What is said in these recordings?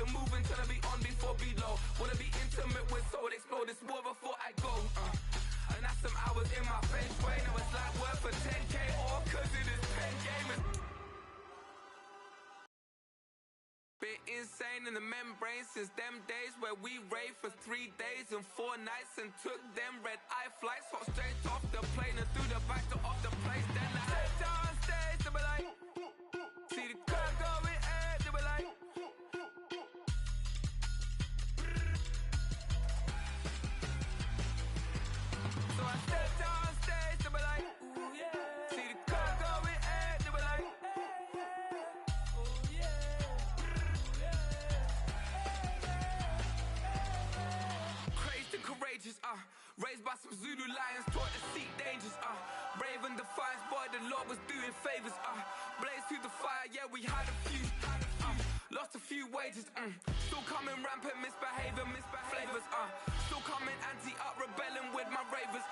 to moving, trying to be on before below. Wanna be intimate with soul, explore this war before I go. And that's some hours in my feng shui. Now it's like work for 10K, all cause it is pen game. Been insane in the membrane since them days where we raved for 3 days and 4 nights and took them red-eye flights. Hot straight off the plane and through the back door of the place. Then I stepped down stage, they were like, see the crowd going air, they were like, so I stepped down stage, they were like, ooh yeah. See the crowd going air, they were like, oh yeah. Crazed and courageous, raised by some Zulu lions, taught to seek dangers, brave and defiant, boy, the Lord was doing favors, blaze through the fire, yeah, we had a few, lost a few wages, still coming rampant, misbehaving, flavors, still coming anti-up, rebelling with my ravers,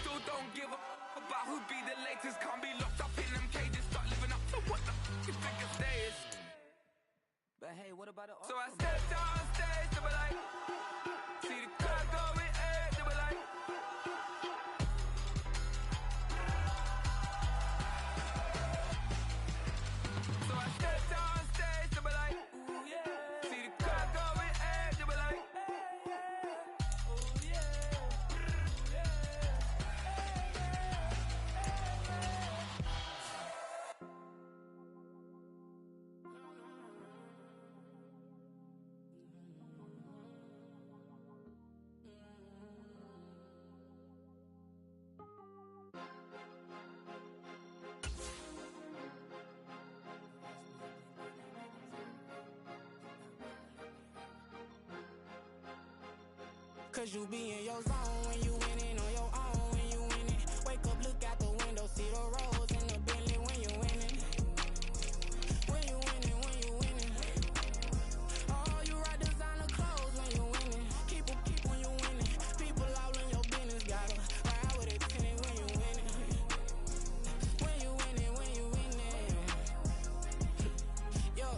still don't give a about who be the latest, can't be locked up in them cages, start living up to what the you think a day is. But hey, what about the So I stepped on stage, they were like, see the crowd going air, they were like, so I stepped on stage, they were like, ooh yeah. See the crowd going air, they were like, oh yeah. Cause you be in your zone when you winning on your own when you winning. Wake up, look out the window, see the roads in the Bentley when you winning. When you winning, when you winning. Oh, you rock designer clothes when you winning. Keep when you winning. People all in your business, gotta ride with a tenant when you winning. When you winning, when you winning. Yo,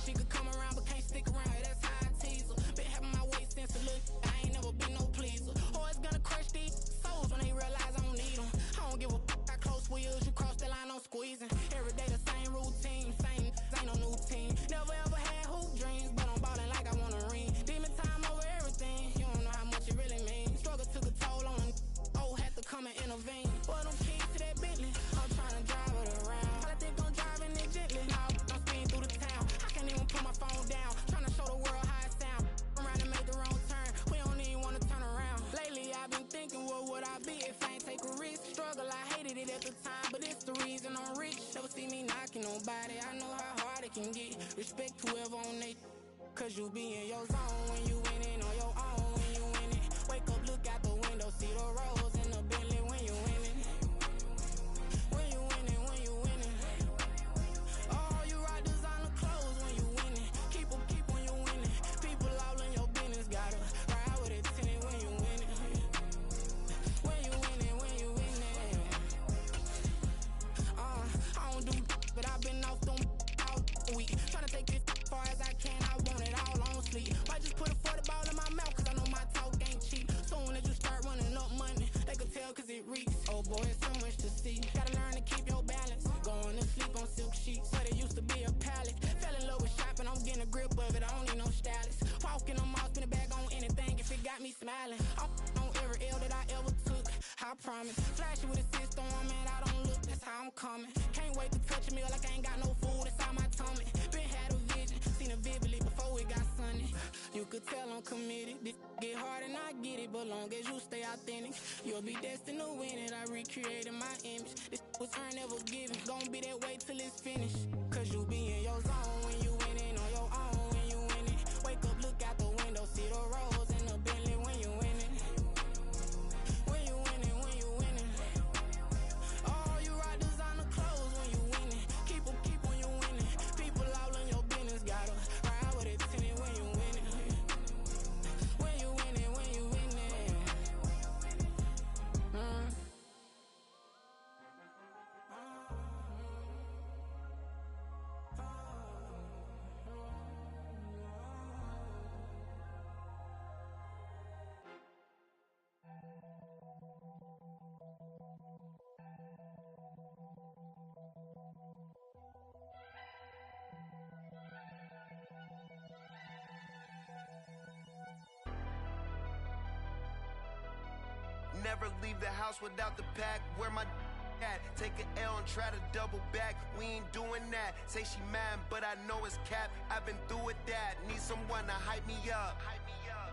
she could come around but can't stick around, that's how I tease her. Been having my way since a look, I ain't never been no pleaser. Always gonna crush these souls when they realize I don't need them. I don't give a f***, I close wheels, you cross the line, I'm squeezing. Every day the same routine, ain't no new team. Never ever had hoop dreams, but I'm ballin' like I want a ring. Demon time over everything, you don't know how much it really means. Struggle took a toll on them, had to come and intervene. Boy, them keys to that Bentley, I'm tryna drive it around. I think I'm driving it gently, now I'm speeding through the town. I can't even put my phone down, tryna show the world how it sound. Around and make the wrong turn, we don't even wanna turn around. Lately I've been thinking, what would I be if I ain't take a risk? Struggle, I hated it at the time, but it's the reason I'm rich. Never see me knocking nobody, I know how hard it can get. Respect whoever on they, cause you be in your zone when you winning on your own when you winning. Wake up, look out the window, see the roads in the Bentley when you winning. When you winning, when you winning. Oh, you rock designer clothes when you winning. Keep when you winning. People all in your business, gotta ride with a tenant when you winning. When you winning, when you winning. I don't do, but I've been off them all week. Tryna take it as far as I can, I want it all on sleep. Might just put a 40 ball in my mouth, cause I know my talk ain't cheap. Soon as you start running up money, they could tell cause it reeks. Oh boy, it's so much to see. Gotta learn to keep your balance. Going to sleep on silk sheets, so they used to be a pallet. Fell in love with shopping, I'm getting a grip of it, I don't need no stylist. Walking them off, spin a bag on anything if it got me smiling. I'm on every L that I ever took, I promise. Flashy with a system on, man, I don't look, that's how I'm coming. Can't wait to touch a meal like I ain't got no food inside my tummy. Been had a vision, seen it vividly before it got sunny. You could tell I'm committed, this get hard and I get it, but long as you stay authentic, you'll be destined to win it. I recreated my image, this was earned, never given. Gonna be that way till it's finished, cause you be in your zone when you winning on your own when you winning. Wake up, look out the window, see the roads in the Bentley when you winning. When you winning, when you winning. Oh, you rock designer clothes when you winning. Keep when you winning. People all in your business, gotta ride with a tenant when you winning. When you winning, when you winning. Never leave the house without the pack. Where my at? Take an L and try to double back. We ain't doing that. Say she mad, but I know it's cap. I've been through with that. Need someone to hype me up.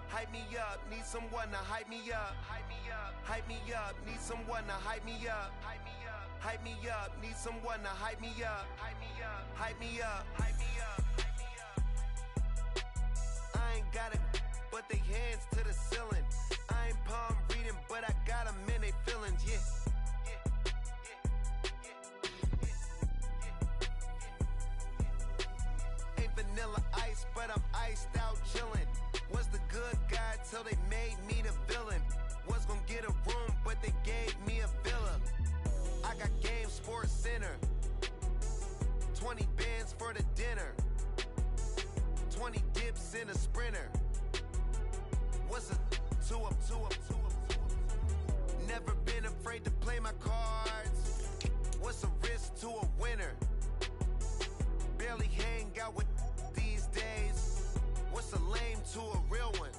Hype me up. Need someone to hype me up. Hype me up. Hype me up. Need someone to hype me up. Hype me up. Hype me up. Need someone to hype me up. Hype me up. Hype me up. Hype me up. I ain't got it, but they hands to the ceiling. I ain't palm reading, but I got them in they feelings, yeah. Ain't vanilla ice, but I'm iced out chillin'. Was the good guy till they made me the villain. Was gonna get a room, but they gave me a villa. I got Game Sports Center. 20 bands for the dinner. 20 dips in a sprinter. What's a two up? Never been afraid to play my cards. What's a risk to a winner? Barely hang out with these days. What's a lame to a real one?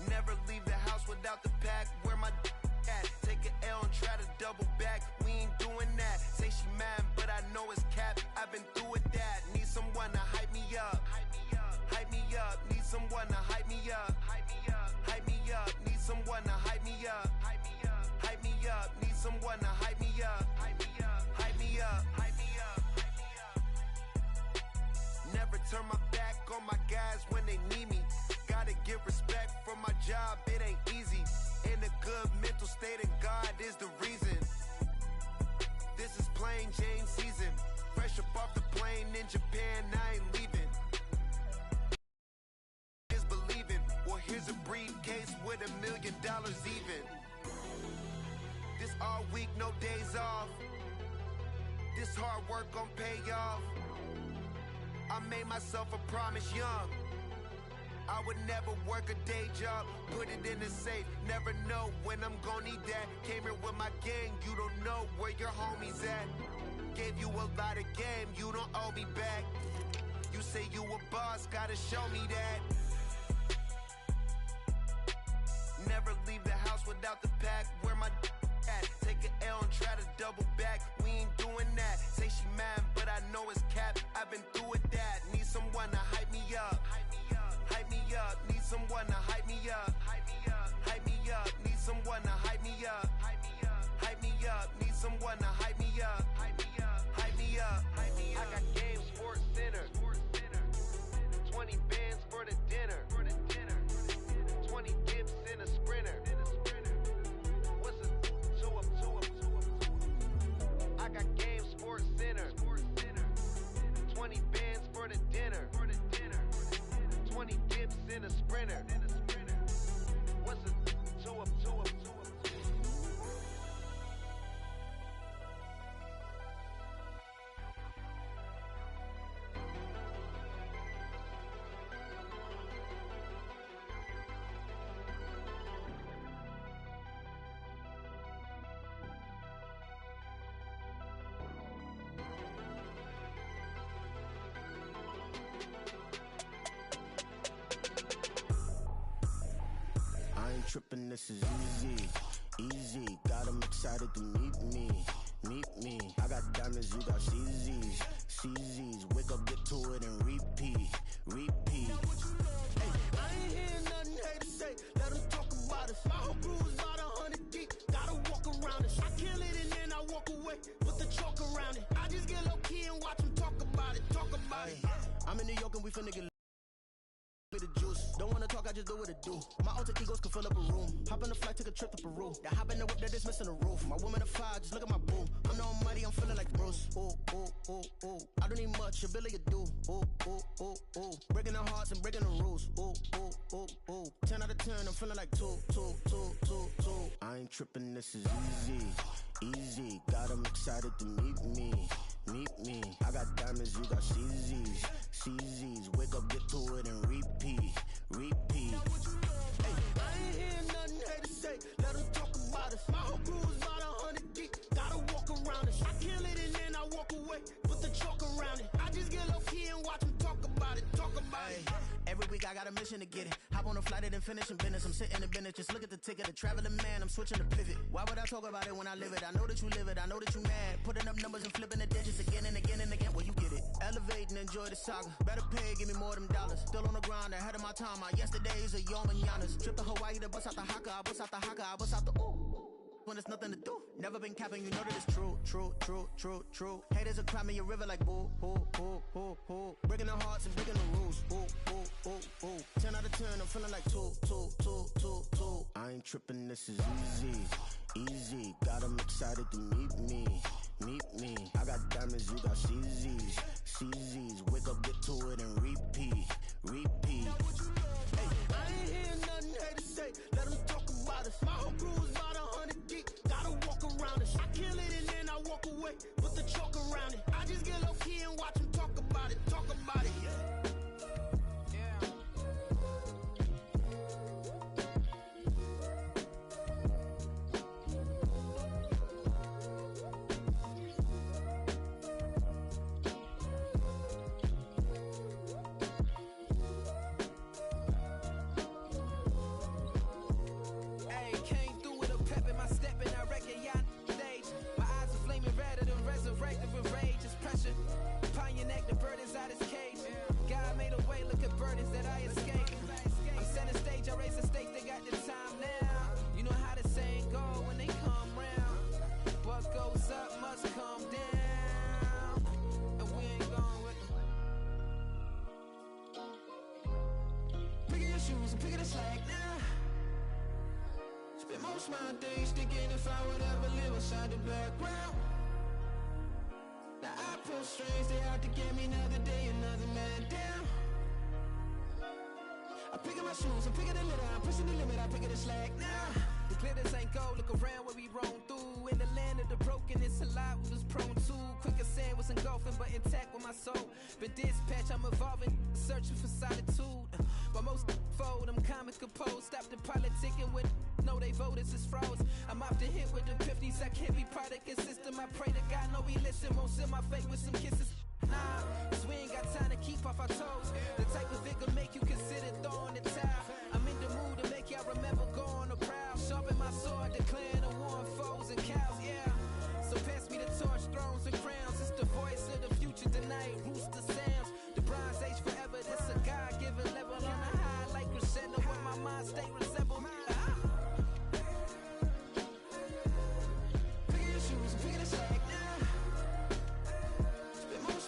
Never leave the house without the pack. Where my at? Take an L and try to double back. We ain't doing that. Say she mad, but I know it's cap. I've been through with that. Need someone to hype me up. Hype me up. Need someone to hype me up. Hype me up. Hype me up. Need someone to hype me up. Hype me up. Hype me up. Need someone to hype me up. Hype me up. Hype me up. Hype me up. Never turn my back on my guys when they need me. Gotta give respect for my job, it ain't easy. In a good mental state and God is the reason. This is plain Jane season. Fresh up off the plane in Japan, I ain't leaving. Is believing. Well, here's a briefcase with $1 million even. This all week, no days off. This hard work gon' pay off. I made myself a promise young. I would never work a day job, put it in the safe, never know when I'm gon' need that. Came here with my gang, you don't know where your homies at. Gave you a lot of game, you don't owe me back. You say you a boss, gotta show me that. Never leave the house without the pack, where my at? Take an L and try to double back, we ain't doing that. Say she mad, but I know it's cap, I've been through with that. Need someone to hype me up. Hype me up, need someone to hype me up. Hype me up, hype me up, need someone to hype me up. Hype me up, hype me up, need someone to hype me up. Hype me up, hype me up, hype me up. I got Game Sports Center. 20 bands for the dinner. 20 dips in a sprinter. What's a two up? I got Game Sports Center. 20 bands for the dinner. 20 dips in a sprinter. What's a two up? Trippin', this is easy. Got 'em excited to meet me. I got diamonds, you got CZs. Wake up, get to it, and repeat. Hey, I ain't hearing nothing hate to say. Let 'em talk about us. My whole crew is about 100 deep. Gotta walk around it. I kill it and then I walk away. Put the chalk around it. I just get low key and watch 'em talk about it. I'm in New York and we finna get with the juice. Don't wanna talk, I just do what it do. My alter egos can fill up a room. Hop on the flight, take a trip to Peru. That hop in the whip, that is missing the roof. My woman a fire, just look at my boo. I'm no money, I'm feeling like Bruce. Ooh. I don't need much, ability to do. Ooh. Breaking the hearts and breaking the rules. Ooh. 10 out of 10, I'm feeling like two. I ain't tripping, this is easy. Got 'em excited to meet me. I got diamonds, you got CZs. Wake up, get to it, and repeat. Hey, I ain't hearing nothing hate to say. Let 'em talk about us. My whole crew is about 100 deep. Gotta walk around us. I kill it and then I walk away. Put the chalk around it. I just get low key and watch 'em talk about it. about it, talk about it. Every week I got a mission to get it. Hop on a flight and then finish in business. I'm sitting in business, just look at the ticket. A traveling man, I'm switching to pivot. Why would I talk about it when I live it? I know that you live it, I know that you mad. Putting up numbers and flipping the digits again and again and again. Well, you get it. Elevate and enjoy the saga. Better pay, give me more than dollars. Still on the grind, ahead of my time. My yesterdays are your mananas. Trip to Hawaii to bust out the haka. I bust out the haka, I bust out the ooh. When there's nothing to do. Never been capping, you know that it's true, true, true, true, true. Haters are climbing your river like boo, boo, boo, boo, boo. Breaking the hearts and breaking the rules. Ooh, ooh, ooh, ooh. 10 out of 10, I'm feeling like 2, 2, 2, 2, 2. I ain't tripping, this is easy, easy. Got 'em excited to meet me, meet me. I got diamonds, you got CZs, CZs. Wake up, get to it and repeat, repeat. Hey, I ain't hear nothing haters say. Let 'em talk about us. My whole crew is about 100 deep. Gotta walk around us. I kill it and then I walk away. Put the chalk around it. I just get low key and watch 'em talk about it. Talk about it. My days thinking if I would ever live inside the background. Now I pull strings, they out to get me another day, another man down. I'm picking my shoes, I'm picking the litter, I'm pushing the limit, I'm picking the slack now. The glitters ain't gold, look around where we roam through. In the land of the broken, it's a lot we was prone to. Quicker sand was engulfing, but intact with my soul. Been dispatched, I'm evolving, searching for solitude. But most fold, I'm comic composed. Stop the politicking with no, they voters is frauds. I'm off the hit with the 50s, I can't be product and system. I pray to God, no, he listen, won't seal my fate with some kisses. Nah, cause we ain't got time to keep off our toes. The type of vigor make you consider throwing the towel. I'm in the mood to make y'all remember going to proud. Sharpen my sword, declaring the war on foes and cows, yeah. So pass me the torch, thrones and crowns. It's the voice of the future tonight, rooster sounds. The Bronze Age forever, this a God-given level on a high like crescendo. Where my mind state resemble me.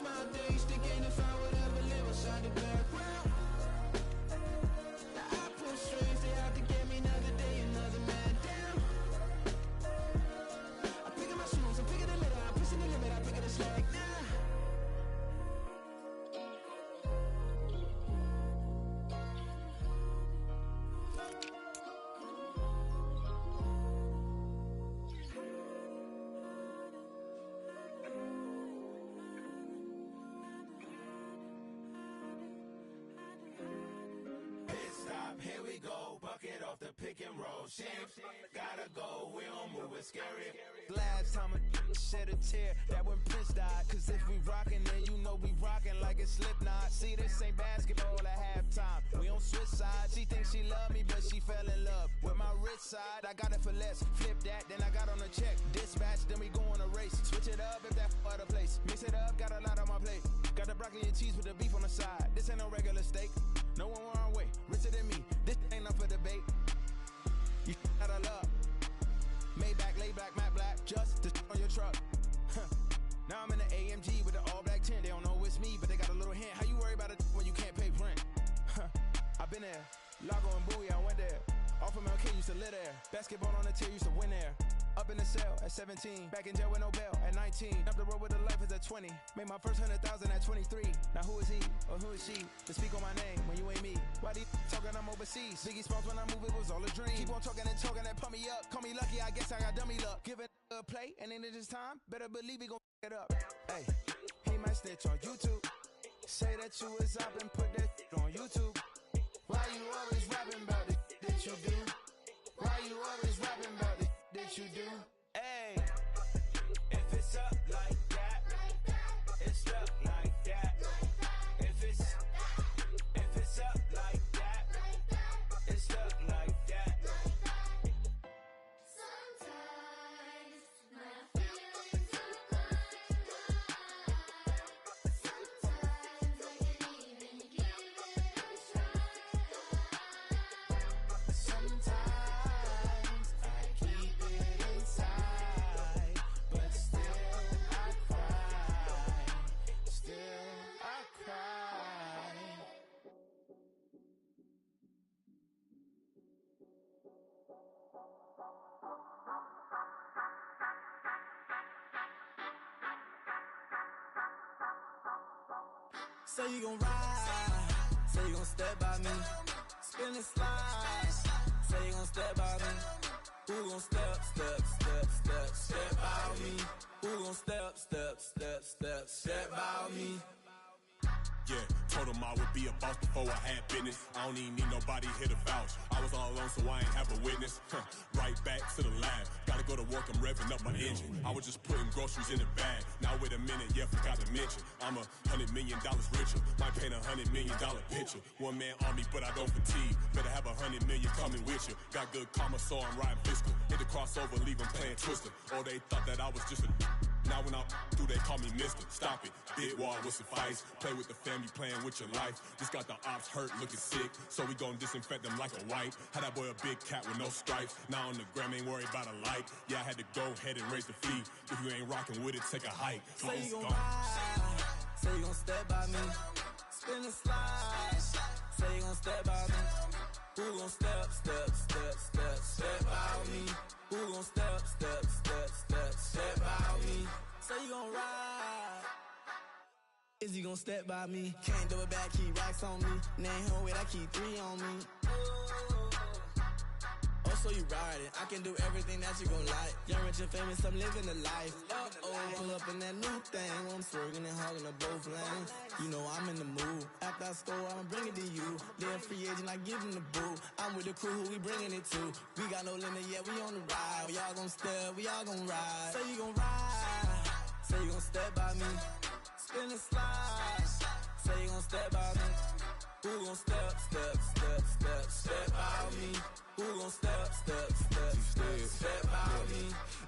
My days thinking if I would ever live inside the background. Now I pull strings, they out to get me another day, another man down. I'm picking my shoes, I'm picking the litter, I'm pushing the limit, I'm picking the slack now. Here we go, bucket off the pick and roll. Shit, gotta go, we don't move, it's scary. Last time a shed a tear, that when Prince died. Cause if we rockin', then you know we rockin' like a Slipknot. See, this ain't basketball at halftime. We don't switch sides. She thinks she love me, but she fell in love with my rich side. I got it for less, flip that, then I got on a check. Dispatch, then we go on a race. Switch it up if that other place. Mix it up, got a lot on my plate. Got the broccoli and cheese with the beef on the side. This ain't no regular steak. No one wrong way, richer than me. This ain't up for debate. You out of luck. Maybach, lay back, matte black, just to on your truck. Now I'm in the AMG with the all black tint. They don't know it's me, but they got a little hint. How you worry about it when you can't pay rent? I've been there. Lago and Bowie, I went there. Off of MLK, used to live there. Basketball on the tier, used to win there. Up in the cell at 17. Back in jail with no bail at 19. Up the road with a life as at 20. Made my first 100,000 at 23. Now who is he or who is she to speak on my name when you ain't me? Why these talking I'm overseas? Biggie Smalls when I move, it was all a dream. Keep on talking and pump me up. Call me lucky, I guess I got dummy luck. Give it a play and then it is time. Better believe he gon' it up. Hey, he might snitch on YouTube. Say that you was up and put that on YouTube. Why you always rapping about it that you do? Why you always rapping about it that you do? Hey, if it's up like that, it's stuck like that. If it's Say you gon' ride, say you gon' step by me. Spin and slide, say you gon' step by me. Who gon' step by me? Who gon' step by me? Yeah, told him I would be a boss before I had business. I don't even need nobody here to vouch. I was all alone, so I ain't have a witness. Right back to the lab. Gotta go to work, I'm revving up my engine. I was just putting groceries in the bag. Now wait a minute, yeah, forgot to mention. I'm $100 million richer. Might paint $100 million picture. One man army, but I don't fatigue. Better have 100 million coming with you. Got good karma, so I'm riding fiscal. Hit the crossover, leave them playing Twister. Oh, they thought that I was just a... Now when I do, they call me Mister. Stop it. Big wall with suffice. Play with the family, playing with your life. This got the ops hurt, looking sick. So we gon' disinfect them like a wipe. Had that boy a big cat with no stripes. Now on the gram, ain't worried about a light. Yeah, I had to go ahead and raise the fee. If you ain't rocking with it, take a hike. Say you gon' ride, say you gon' step by me. Spin and slide, say you gon' step by me. Who gon' step by me? Who gon' step by me? Say you gon' ride. Is he gon' step by me? Can't do it back, keep racks on me. Name home with I keep 3 on me. Oh, so you riding. I can do everything that you gon' like. Young, rich, and famous, I'm living the life. Pull up in that new thing. I'm swerving and hogging up both lanes. You know I'm in the mood. After I score, I'ma bring it to you. They're a free agent, I give them the boo. I'm with the crew, who we bringing it to. We got no limit, yeah, we on the ride. We all gon' step, we all gon' ride. Say you gon' ride. Say you gon' step by me. Spin and slide. Say you gon' step by me. Who gon' step by me? Who gon' step by me?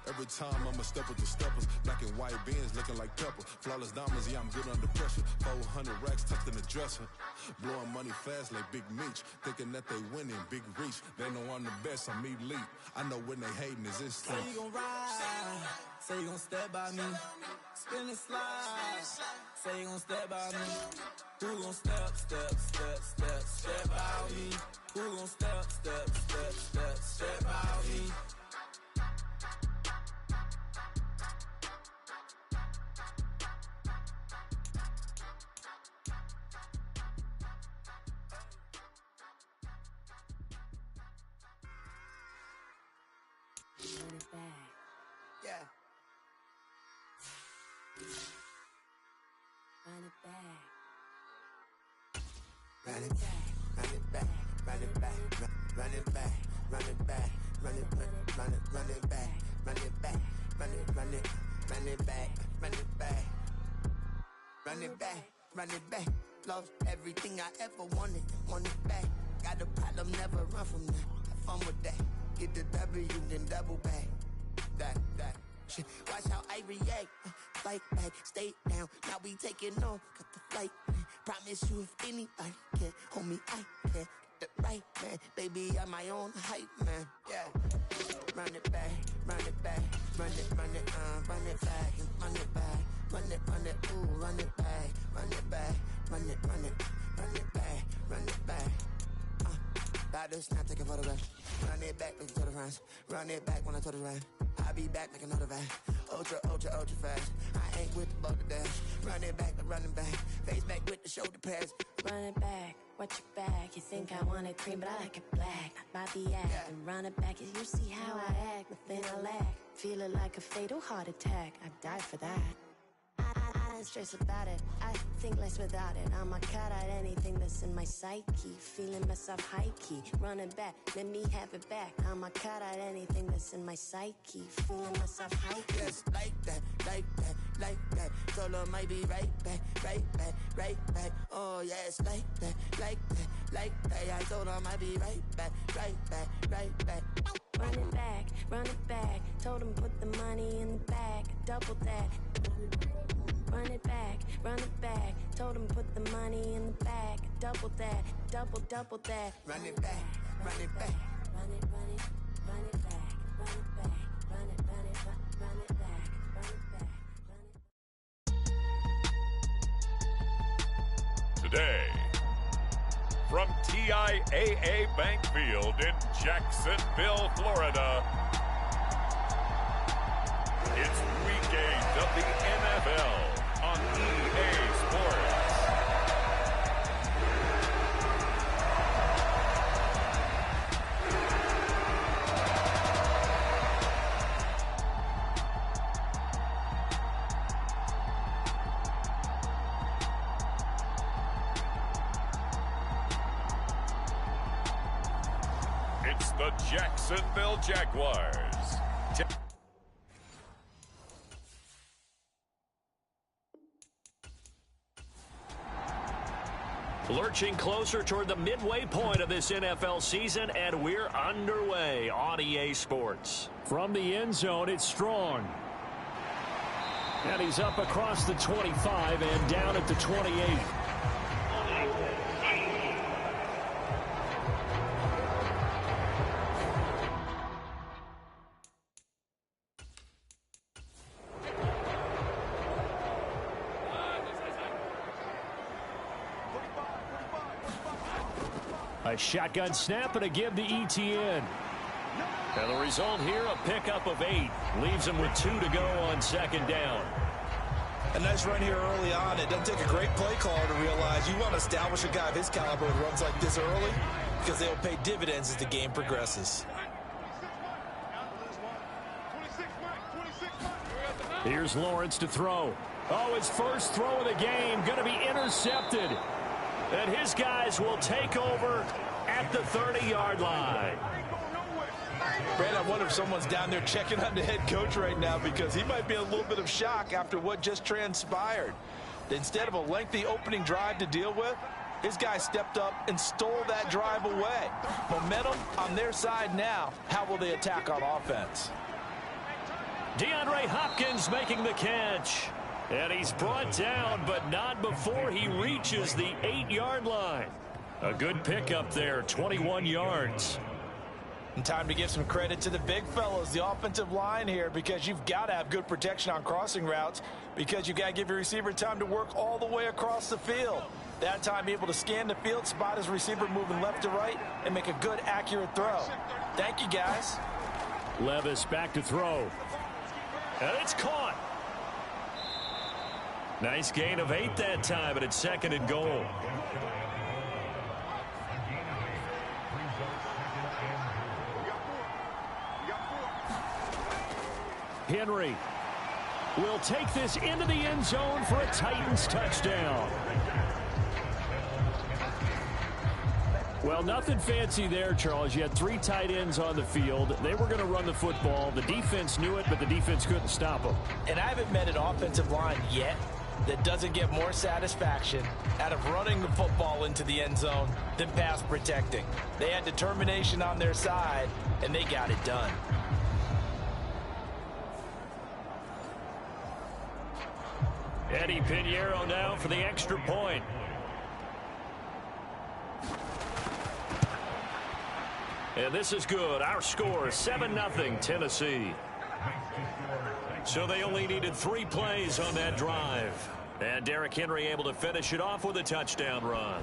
Every time I'ma step with the steppers. Black and white beans looking like pepper. Flawless diamonds, yeah, I'm good under pressure. 400 racks tucked in the dresser. Blowing money fast like Big Meech. Thinking that they winning, big reach. They know I'm the best, I'm elite. I know when they hating is instinct. Say you gon' ride, say you gon' step by me. Spin and slide, say you gon' step by me. Who gon' step by me? Who gon' step by me? Run it back. Yeah. Run it back. Run it back, run it back, run it back, run it back, run it back, run it back, run it back, run it back, run it back, run it back, run it back, run it back. Lost everything I ever wanted, want it back. Got a problem, never run from that. Have fun with that. Get the W, then double back. That. Shit. Watch how I react. Fight back, stay down. Now we taking on, cut the flight. Promise you if anybody can, homie, I can. Get the right man, baby, I'm my own hype man. Yeah. Run it back, run it back, run it back, run it back, run it back, ooh, run it back, run it back, run it back, run it back. About to snap, take a photograph. Run it back, make it to the friends. Run it back when I told it right. I'll be back, make another van. Ultra fast. I ain't with the boat to dash. Run it back, but running back. Face back with the shoulder pads. Run it back, watch your back. You think I want it cream, but I like it black. Bobby act and run it back. You see how I act, nothing I lack. Feeling like a fatal heart attack. I'd die for that. I don't stress about it. I think less without it. I'ma cut out anything that's in my psyche. Feeling myself high key. Run it back, let me have it back. I'ma cut out anything that's in my psyche. Feeling myself high key. Yes, like that. Solo might be right back. Oh yes, like that. I told her I might be right back. Run it back. Told him put the money in the bag. Double that. Run it back. Told him put the money in the bag. Double that. Double that. Run it back. Run it back. Run it back. Today, from TIAA Bank Field in Jacksonville, Florida, it's Week 8 of the NFL on EA Sports. It's the Jacksonville Jaguars. Lurching closer toward the midway point of this NFL season, and we're underway on EA Sports. From the end zone, it's Strong. And he's up across the 25 and down at the 28. A shotgun snap and a give to ETN. And the result here, a pickup of 8. Leaves him with 2 to go on second down. A nice run here early on. It doesn't take a great play caller to realize you want to establish a guy of his caliber with runs like this early because they'll pay dividends as the game progresses. Here's Lawrence to throw. Oh, his first throw of the game going to be intercepted. And his guys will take over at the 30-yard line. Brad, I wonder if someone's down there checking on the head coach right now because he might be in a little bit of shock after what just transpired. Instead of a lengthy opening drive to deal with, his guy stepped up and stole that drive away. Momentum on their side now. How will they attack on offense? DeAndre Hopkins making the catch. And he's brought down, but not before he reaches the 8-yard line. A good pickup there, 21 yards. And time to give some credit to the big fellows, the offensive line here, because you've got to have good protection on crossing routes because you've got to give your receiver time to work all the way across the field. That time able to scan the field, spot his receiver moving left to right, and make a good, accurate throw. Thank you, guys. Levis back to throw. And it's caught. Nice gain of 8 that time, but it's second and goal. Henry will take this into the end zone for a Titans touchdown. Well, nothing fancy there, Charles. You had 3 tight ends on the field. They were going to run the football. The defense knew it, but the defense couldn't stop them. And I haven't met an offensive line yet that doesn't get more satisfaction out of running the football into the end zone than pass protecting. They had determination on their side, and they got it done. Eddie Pinheiro now for the extra point. And this is good. Our score, 7-0 Tennessee. So they only needed 3 plays on that drive. And Derrick Henry able to finish it off with a touchdown run.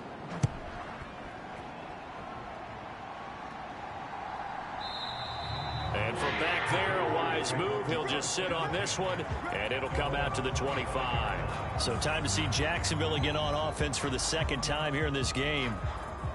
And from back there, a wise move. He'll just sit on this one, and it'll come out to the 25. So time to see Jacksonville again on offense for the second time here in this game.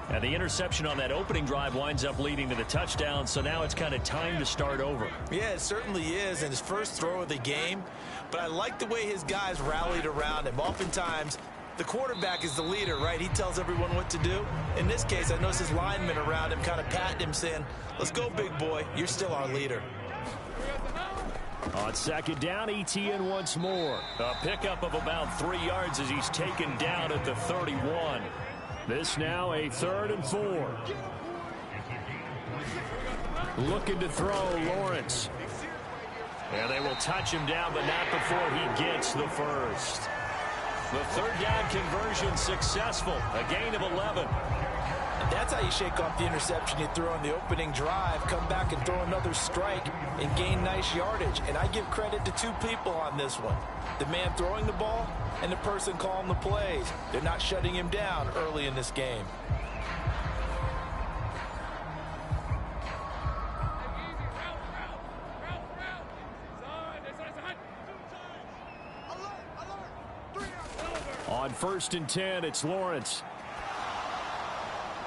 And the interception on that opening drive winds up leading to the touchdown, so now it's kind of time to start over. Yeah, it certainly is, and his first throw of the game. But I like the way his guys rallied around him. Oftentimes, the quarterback is the leader, right? He tells everyone what to do. In this case, I noticed his linemen around him kind of patting him, saying, let's go, big boy. You're still our leader. On second down, ETN once more. A pickup of about 3 yards as he's taken down at the 31. This now a 3rd and 4. Looking to throw, Lawrence. And they will touch him down, but not before he gets the first. The 3rd down conversion successful. A gain of 11. That's how you shake off the interception you threw on the opening drive, come back and throw another strike and gain nice yardage. And I give credit to 2 people on this one. The man throwing the ball and the person calling the plays. They're not shutting him down early in this game. On 1st and 10, it's Lawrence.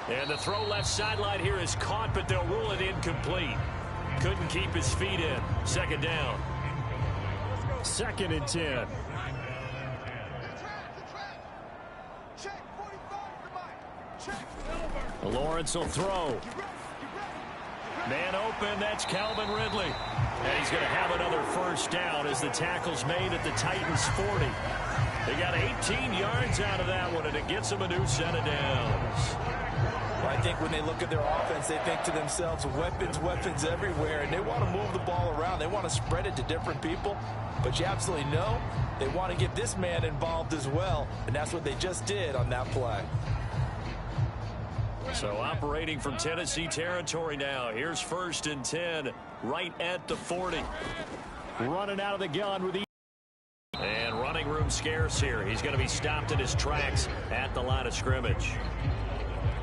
And the throw left sideline here is caught, but they'll rule it incomplete. Couldn't keep his feet in. Second down. 2nd and 10. Lawrence will throw. Man open, that's Calvin Ridley. And he's going to have another first down as the tackle's made at the Titans' 40. They got 18 yards out of that one, and it gets them a new set of downs. Well, I think when they look at their offense, they think to themselves, weapons everywhere, and they want to move the ball around. They want to spread it to different people, but you absolutely know they want to get this man involved as well, and that's what they just did on that play. So operating from Tennessee territory now. Here's 1st and 10 right at the 40. Running out of the gun with the... And running room scarce here. He's going to be stopped in his tracks at the line of scrimmage.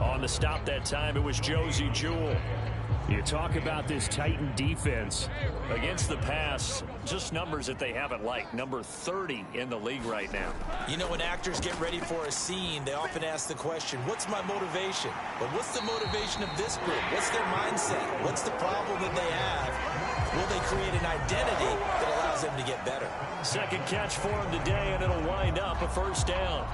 On the stop that time, it was Josie Jewell. You talk about this Titan defense against the pass, just numbers that they haven't liked. Number 30 in the league right now. You know, when actors get ready for a scene, they often ask the question, what's my motivation? But what's the motivation of this group? What's their mindset? What's the problem that they have? Will they create an identity that allows them to get better? Second catch for him today, and it'll wind up a first down.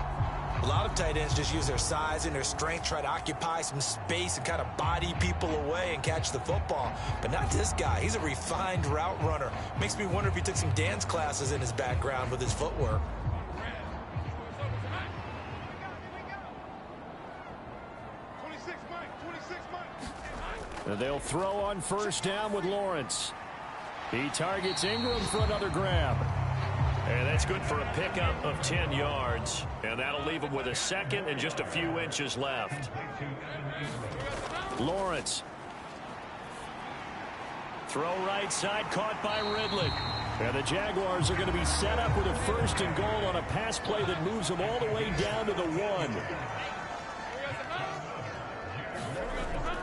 A lot of tight ends just use their size and their strength, try to occupy some space and kind of body people away and catch the football. But not this guy. He's a refined route runner. Makes me wonder if he took some dance classes in his background with his footwork. They'll throw on first down with Lawrence. He targets Ingram for another grab. And that's good for a pickup of 10 yards. And that'll leave him with a second and just a few inches left. Lawrence. Throw right side, caught by Ridley. And the Jaguars are going to be set up with a 1st and goal on a pass play that moves them all the way down to the 1.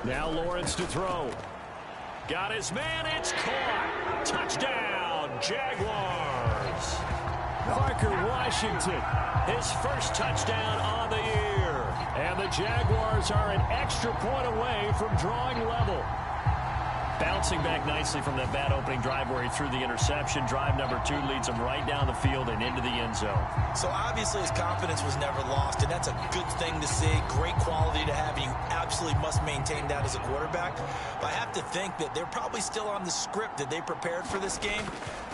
Now Lawrence to throw. Got his man, it's caught. Touchdown, Jaguars. Parker Washington, his first touchdown on the year. And the Jaguars are an extra point away from drawing level. Bouncing back nicely from that bad opening drive where he threw the interception. Drive number 2 leads him right down the field and into the end zone. So obviously his confidence was never lost, and that's a good thing to see. Great quality to have, and you absolutely must maintain that as a quarterback. But I have to think that they're probably still on the script that they prepared for this game.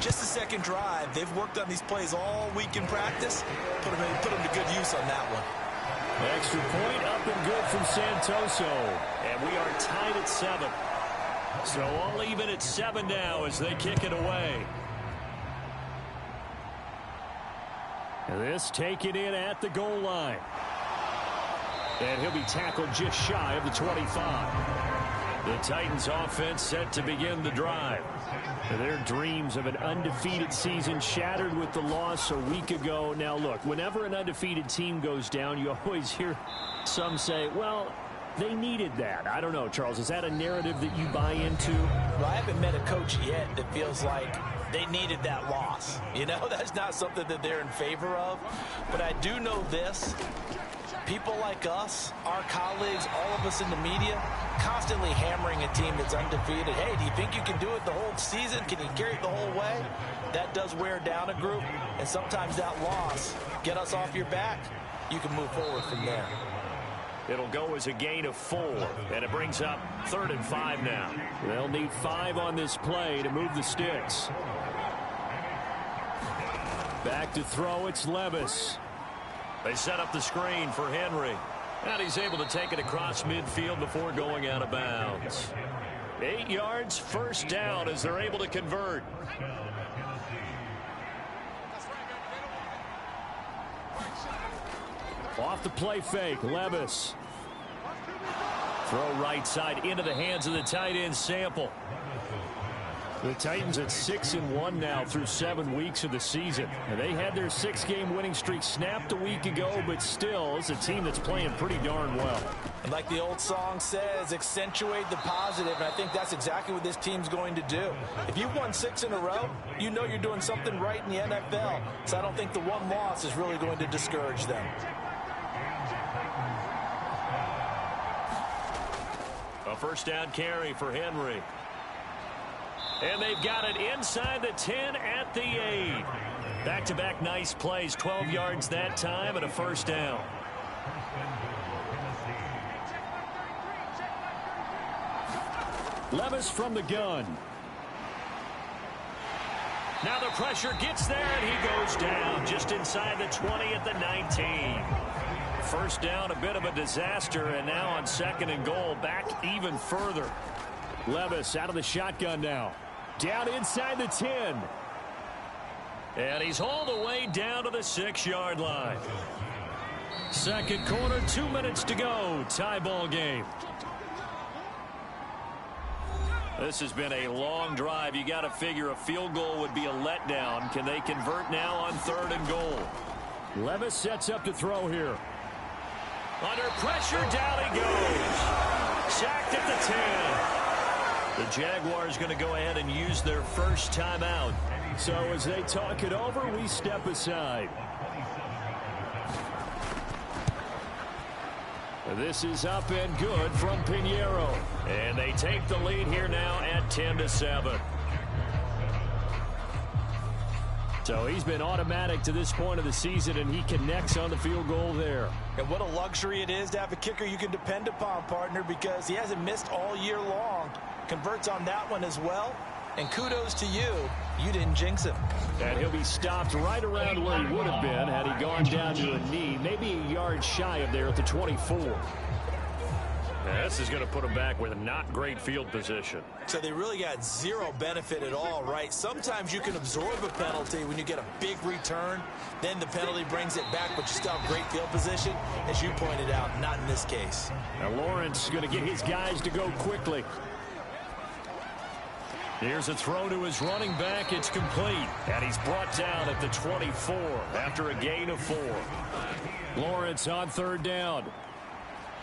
Just the second drive. They've worked on these plays all week in practice. Put them to good use on that one. Extra point up and good from Santoso. And we are tied at 7. So all even at 7 now as they kick it away. And this taken in at the goal line. And he'll be tackled just shy of the 25. The Titans offense set to begin the drive. Their dreams of an undefeated season shattered with the loss a week ago. Now look, whenever an undefeated team goes down, you always hear some say, well, they needed that. I don't know, Charles. Is that a narrative that you buy into? Well, I haven't met a coach yet that feels like they needed that loss. You know, that's not something that they're in favor of. But I do know this. People like us, our colleagues, all of us in the media, constantly hammering a team that's undefeated. Hey, do you think you can do it the whole season? Can you carry it the whole way? That does wear down a group. And sometimes that loss, get us off your back, you can move forward from there. It'll go as a gain of 4, and it brings up 3rd and 5 now. They'll need 5 on this play to move the sticks. Back to throw, it's Levis. They set up the screen for Henry. And he's able to take it across midfield before going out of bounds. 8 yards, first down as they're able to convert. Off the play fake, Levis. Throw right side into the hands of the tight end, Sample. The Titans at 6-1 now through 7 weeks of the season. And they had their 6-game winning streak snapped a week ago, but still, it's a team that's playing pretty darn well. And like the old song says, accentuate the positive, and I think that's exactly what this team's going to do. If you've won 6 in a row, you know you're doing something right in the NFL. So I don't think the one loss is really going to discourage them. A first down carry for Henry. And they've got it inside the 10 at the 8. Back-to-back nice plays, 12 yards that time and a first down. Levis from the gun. Now the pressure gets there, and he goes down just inside the 20 at the 19. First down, a bit of a disaster, and now on 2nd and goal, back even further. Levis out of the shotgun now. Down inside the 10. And he's all the way down to the 6-yard line. Second quarter, 2 minutes to go. Tie ball game. This has been a long drive. You got to figure a field goal would be a letdown. Can they convert now on 3rd and goal? Levis sets up to throw here. Under pressure, down he goes. Sacked at the 10. The Jaguars going to go ahead and use their first timeout. So as they talk it over, we step aside. This is up and good from Pinheiro. And they take the lead here now at 10-7. So he's been automatic to this point of the season, and he connects on the field goal there. And what a luxury it is to have a kicker you can depend upon, partner, because he hasn't missed all year long. Converts on that one as well. And kudos to you. You didn't jinx him. And he'll be stopped right around where he would have been had he gone down to a knee, maybe a yard shy of there at the 24. Now, this is going to put him back with a not great field position. So they really got zero benefit at all, right? Sometimes you can absorb a penalty when you get a big return. Then the penalty brings it back, but you still have great field position. As you pointed out, not in this case. Now Lawrence is going to get his guys to go quickly. Here's a throw to his running back. It's complete. And he's brought down at the 24 after a gain of 4. Lawrence on 3rd down.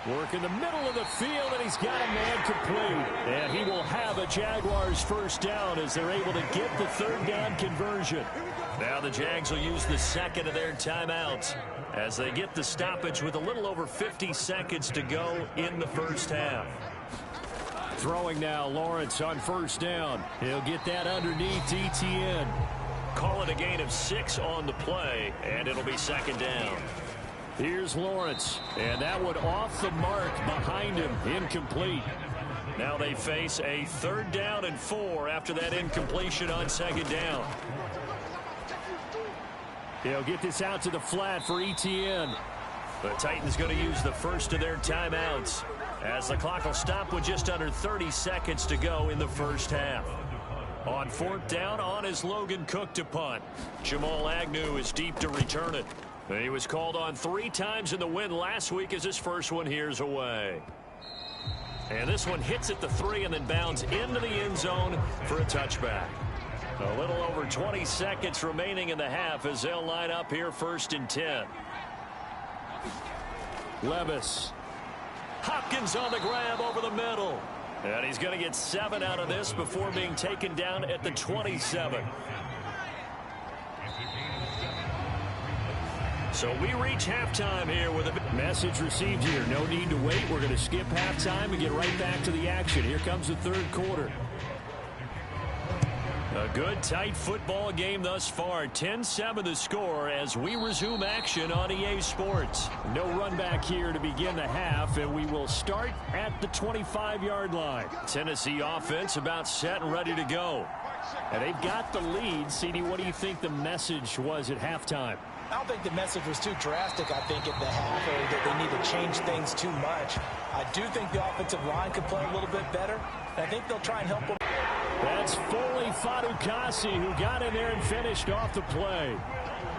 Work in the middle of the field, and he's got a man complete. And he will have a Jaguars first down as they're able to get the 3rd down conversion. Now the Jags will use the 2nd of their timeouts as they get the stoppage with a little over 50 seconds to go in the first half. Throwing now, Lawrence on 1st down. He'll get that underneath Etienne. Call it a gain of 6 on the play, and it'll be 2nd down. Here's Lawrence, and that one off the mark behind him, incomplete. Now they face a 3rd down and 4 after that incompletion on 2nd down. He'll get this out to the flat for Etienne. The Titans going to use the first of their timeouts as the clock will stop with just under 30 seconds to go in the first half. On 4th down, on is Logan Cook to punt. Jamal Agnew is deep to return it. He was called on 3 times in the win last week as his first one here's away. And this one hits at the 3 and then bounds into the end zone for a touchback. A little over 20 seconds remaining in the half as they'll line up here 1st and 10. Levis. Hopkins on the grab over the middle. And he's going to get 7 out of this before being taken down at the 27. So we reach halftime here with a message received here. No need to wait. We're going to skip halftime and get right back to the action. Here comes the 3rd quarter. A good, tight football game thus far. 10-7 the score as we resume action on EA Sports. No run back here to begin the half, and we will start at the 25-yard line. Tennessee offense about set and ready to go. And they've got the lead. CD, what do you think the message was at halftime? I don't think the message was too drastic, I think, at the half, or that they need to change things too much. I do think the offensive line could play a little bit better, and I think they'll try and help them. That's Foley Fadukasi who got in there and finished off the play.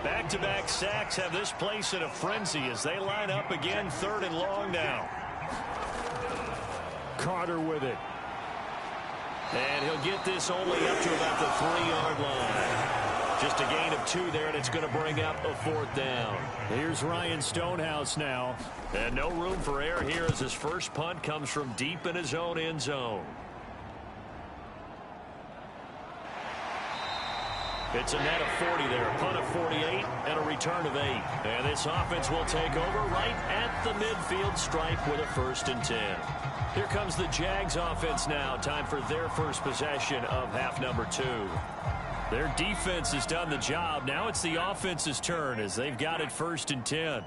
Back-to-back sacks have this place in a frenzy as they line up again 3rd and long now. Carter with it. And he'll get this only up to about the 3-yard line. Just a gain of 2 there, and it's going to bring up a 4th down. Here's Ryan Stonehouse now. And no room for error here as his first punt comes from deep in his own end zone. It's a net of 40 there, a punt of 48, and a return of 8. And this offense will take over right at the midfield stripe with a 1st and 10. Here comes the Jags offense now. Time for their first possession of half number 2. Their defense has done the job. Now it's the offense's turn as they've got it 1st and 10.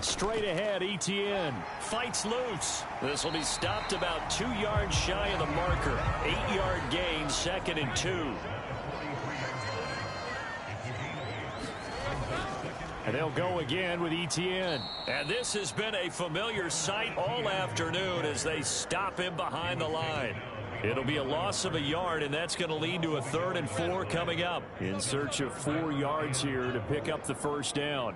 Straight ahead, Etienne fights loose. This will be stopped about 2 yards shy of the marker. 8-yard gain, 2nd and 2. And they'll go again with Etienne. And this has been a familiar sight all afternoon as they stop him behind the line. It'll be a loss of a yard, and that's going to lead to a 3rd and 4 coming up. In search of 4 yards here to pick up the first down.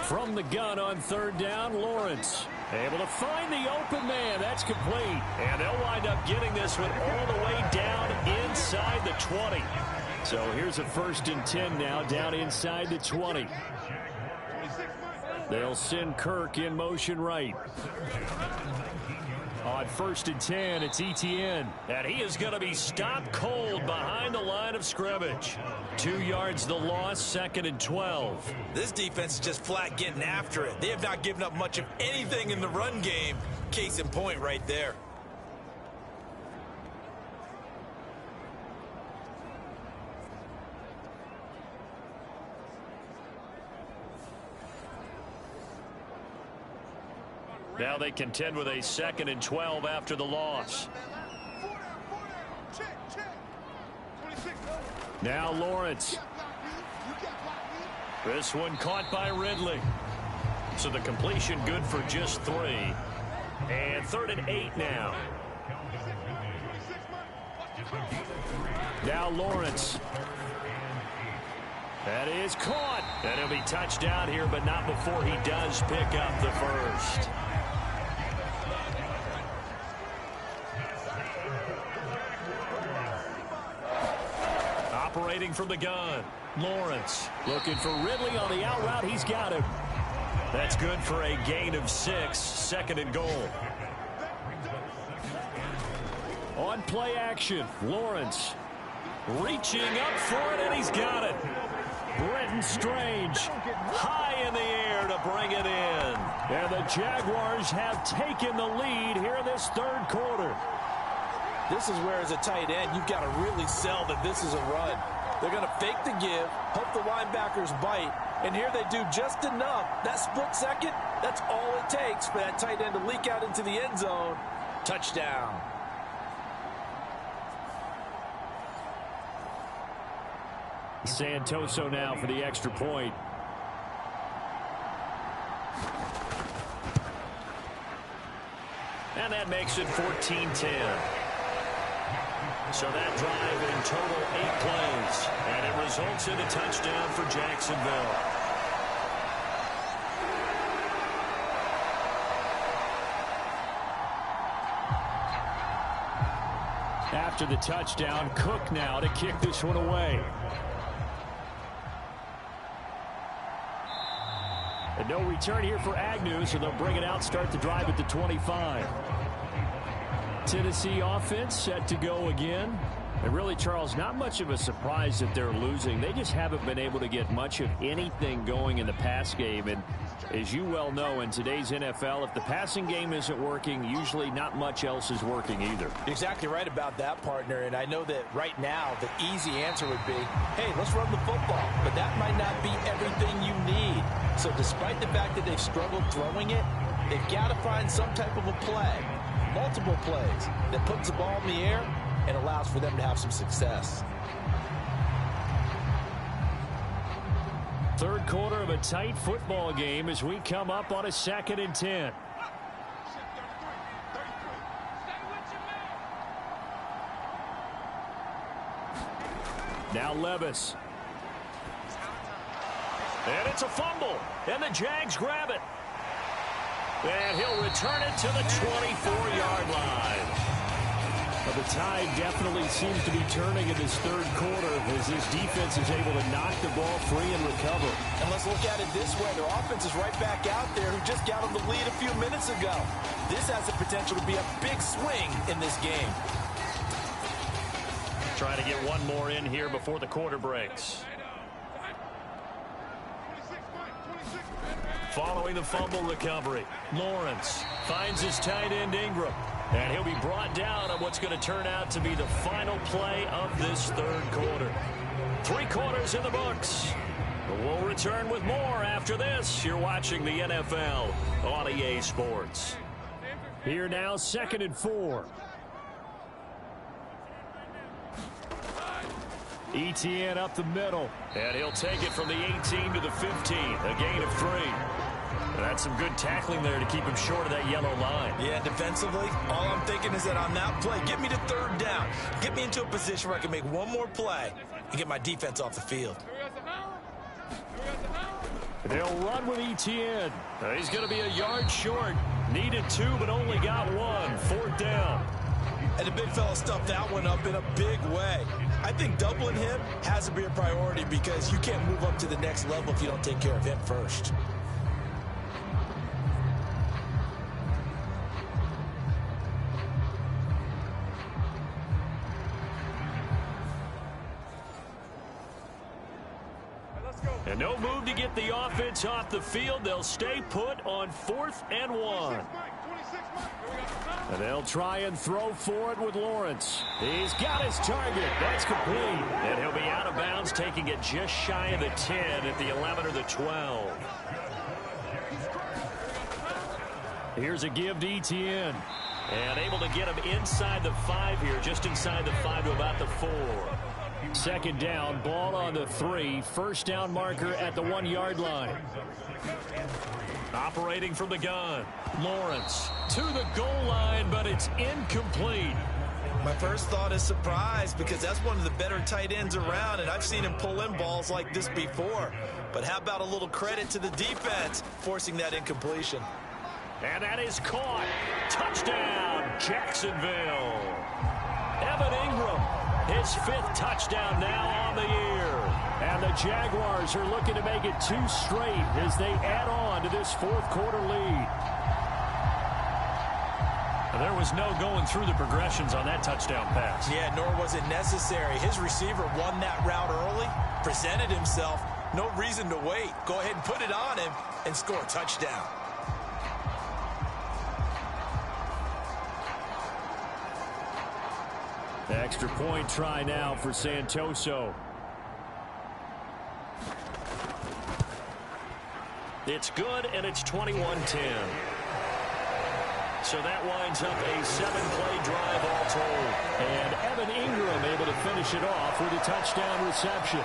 From the gun on 3rd down, Lawrence able to find the open man. That's complete. And they'll wind up getting this one all the way down inside the 20. So here's a 1st and 10 now down inside the 20. They'll send Kirk in motion right. On 1st and 10, it's Etienne. And he is going to be stopped cold behind the line of scrimmage. 2 yards the loss, 2nd and 12. This defense is just flat getting after it. They have not given up much of anything in the run game. Case in point right there. Now they contend with a 2nd and 12 after the loss. Now Lawrence. This one caught by Ridley. So the completion good for just 3. And 3rd and 8 now. Now Lawrence. That is caught. And he'll be touchdown here, but not before he does pick up the first. Operating from the gun. Lawrence looking for Ridley on the out route. He's got him. That's good for a gain of 6. 2nd and goal. On play action, Lawrence reaching up for it, and he's got it. Brenton Strange high in the air to bring it in. And the Jaguars have taken the lead here in this 3rd quarter. This is where, as a tight end, you've got to really sell that this is a run. They're going to fake the give, hope the linebackers bite, and here they do just enough. That split second, that's all it takes for that tight end to leak out into the end zone. Touchdown. Santoso now for the extra point. And that makes it 14-10. So that drive in total 8 plays. And it results in a touchdown for Jacksonville. After the touchdown, Cook now to kick this one away. And no return here for Agnew, so they'll bring it out, start the drive at the 25. Tennessee offense set to go again. And really, Charles, not much of a surprise that they're losing. They just haven't been able to get much of anything going in the pass game. And as you well know, in today's NFL, if the passing game isn't working, usually not much else is working either. Exactly right about that, partner. And I know that right now the easy answer would be, hey, let's run the football. But that might not be everything you need. So despite the fact that they've struggled throwing it, they've got to find some type of a play, multiple plays, that puts the ball in the air and allows for them to have some success. 3rd quarter of a tight football game as we come up on a 2nd and 10. Now Levis. And it's a fumble. And the Jags grab it. And he'll return it to the 24-yard line. Well, the tide definitely seems to be turning in this 3rd quarter as this defense is able to knock the ball free and recover. And let's look at it this way. Their offense is right back out there who just got on the lead a few minutes ago. This has the potential to be a big swing in this game. Trying to get one more in here before the quarter breaks. Following the fumble recovery, Lawrence finds his tight end Ingram. And he'll be brought down on what's going to turn out to be the final play of this 3rd quarter. 3 quarters in the books. We'll return with more after this. You're watching the NFL on EA Sports. Here now, 2nd and 4. Etienne up the middle. And he'll take it from the 18 to the 15. A gain of 3. That's some good tackling there to keep him short of that yellow line. Yeah, defensively, all I'm thinking is that on that play, get me to 3rd down. Get me into a position where I can make one more play and get my defense off the field. They'll run with Etienne. He's going to be a yard short. Needed 2, but only got 1. 4th down. And the big fella stuffed that one up in a big way. I think doubling him has to be a priority because you can't move up to the next level if you don't take care of him first. And no move to get the offense off the field. They'll stay put on 4th and 1. And they'll try and throw for it with Lawrence. He's got his target. That's complete. And he'll be out of bounds, taking it just shy of the 10 at the 11 or the 12. Here's a give to Etienne. And able to get him inside the 5 here, just inside the 5 to about the 4. 2nd down, ball on the 3. 1st down marker at the 1-yard line. Operating from the gun. Lawrence to the goal line, but it's incomplete. My first thought is surprise because that's one of the better tight ends around, and I've seen him pull in balls like this before. But how about a little credit to the defense forcing that incompletion? And that is caught. Touchdown, Jacksonville. Evan Ingram, his 5th touchdown now on the year. And the Jaguars are looking to make it 2 straight as they add on to this 4th quarter lead. There was no going through the progressions on that touchdown pass. Yeah, nor was it necessary. His receiver won that route early, presented himself. No reason to wait. Go ahead and put it on him and score a touchdown. Extra point try now for Santoso. It's good, and it's 21-10. So that winds up a 7-play drive all told. And Evan Ingram able to finish it off with a touchdown reception.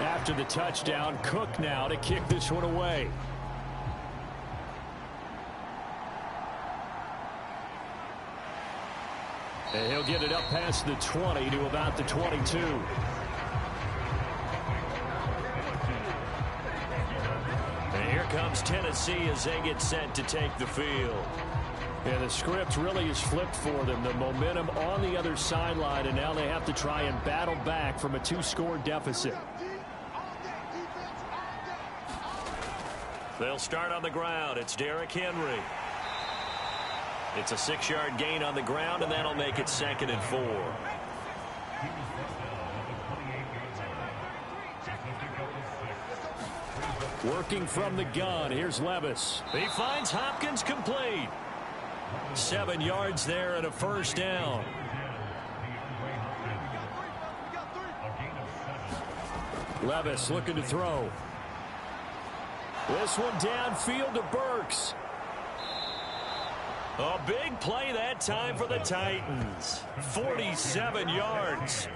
After the touchdown, Cook now to kick this one away. And he'll get it up past the 20 to about the 22. And here comes Tennessee as they get set to take the field. And the script really is flipped for them. The momentum on the other sideline, and now they have to try and battle back from a 2-score deficit. They'll start on the ground. It's Derrick Henry. It's a 6-yard gain on the ground, and that'll make it 2nd and 4. Working from the gun. Here's Levis. He finds Hopkins complete. 7 yards there and a 1st down. Levis looking to throw. This one downfield to Burks. A big play that time for the Titans. 47 yards.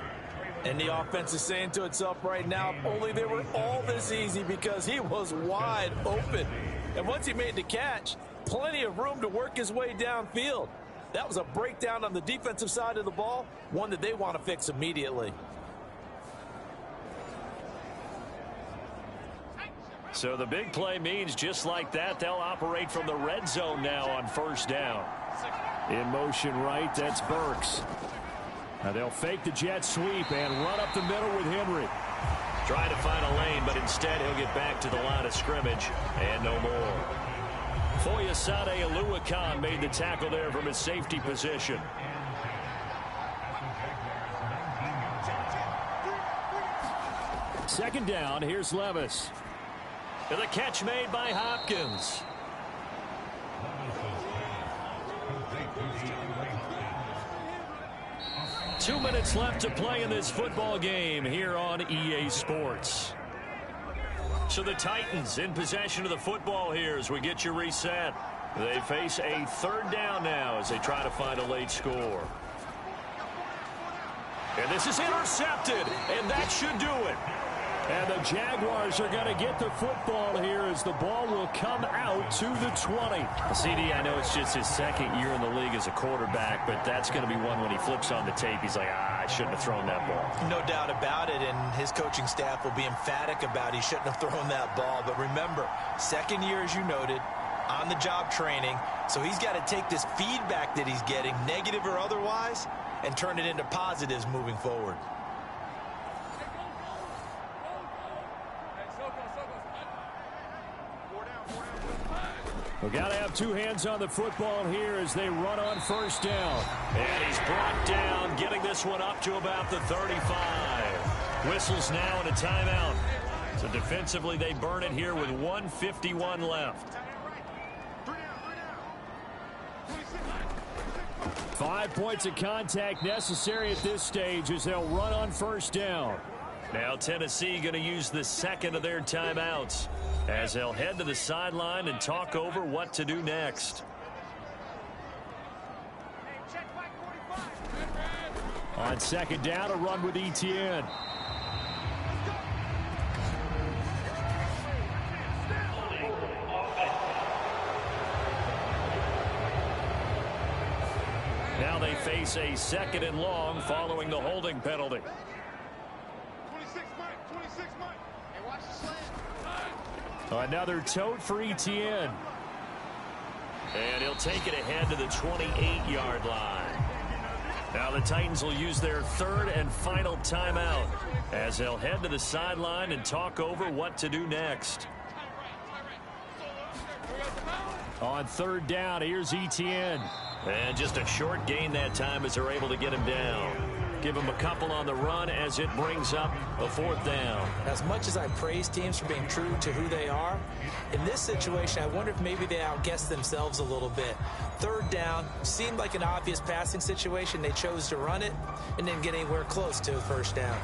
And the offense is saying to itself right now, only they were all this easy because he was wide open. And once he made the catch, plenty of room to work his way downfield. That was a breakdown on the defensive side of the ball, one that they want to fix immediately. So the big play means just like that, they'll operate from the red zone now on 1st down. In motion right, that's Burks. Now they'll fake the jet sweep and run up the middle with Henry. Trying to find a lane, but instead he'll get back to the line of scrimmage and no more. Foyesade Oluwakan made the tackle there from his safety position. Second down, here's Levis. And the catch made by Hopkins. Two minutes left to play in this football game here on EA Sports. So the Titans in possession of the football here as we get you reset. They face a third down now as they try to find a late score. And this is intercepted, and that should do it. And the Jaguars are going to get the football here as the ball will come out to the 20. CD, I know it's just his second year in the league as a quarterback, but that's going to be one when he flips on the tape. He's like, I shouldn't have thrown that ball. No doubt about it, and his coaching staff will be emphatic about he shouldn't have thrown that ball. But remember, second year, as you noted, on-the-job training, so he's got to take this feedback that he's getting, negative or otherwise, and turn it into positives moving forward. We've got to have two hands on the football here as they run on first down. And he's brought down, getting this one up to about the 35. Whistles now and a timeout. So defensively, they burn it here with 1:51 left. 5 points of contact necessary at this stage as they'll run on first down. Now Tennessee going to use the second of their timeouts as they'll head to the sideline and talk over what to do next. On second down, a run with Etienne. Now they face a second and long following the holding penalty. Another tote for Etienne. And he'll take it ahead to the 28-yard line. Now the Titans will use their third and final timeout as they'll head to the sideline and talk over what to do next. On third down, here's Etienne. And just a short gain that time as they're able to get him down. Give him a couple on the run as it brings up a fourth down. As much as I praise teams for being true to who they are, in this situation, I wonder if maybe they outguessed themselves a little bit. Third down seemed like an obvious passing situation. They chose to run it and didn't get anywhere close to a first down.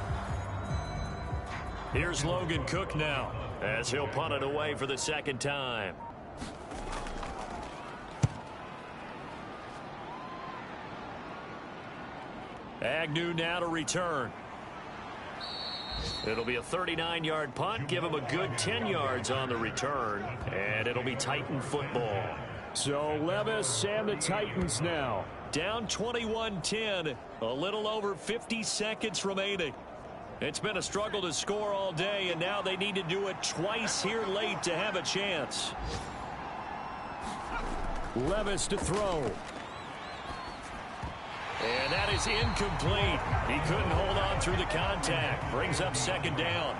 Here's Logan Cook now as he'll punt it away for the second time. Agnew now to return. It'll be a 39-yard punt. Give him a good 10 yards on the return. And it'll be Titan football. So Levis and the Titans now. Down 21-10. A little over 50 seconds remaining. It's been a struggle to score all day, and now they need to do it twice here late to have a chance. Levis to throw. And that is incomplete. He couldn't hold on through the contact. Brings up second down.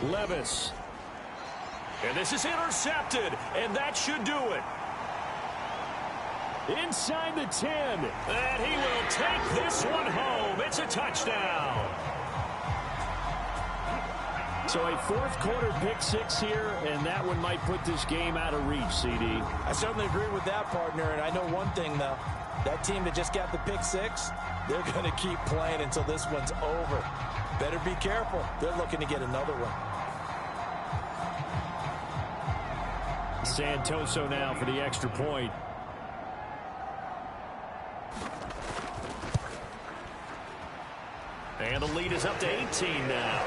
Levis. And this is intercepted, and that should do it. Inside the 10. And he will take this one home. It's a touchdown. So a fourth quarter pick six here, and that one might put this game out of reach, CD. I certainly agree with that, partner, and I know one thing, though. That team that just got the pick six, they're going to keep playing until this one's over. Better be careful. They're looking to get another one. Santoso now for the extra point. And the lead is up to 18 now.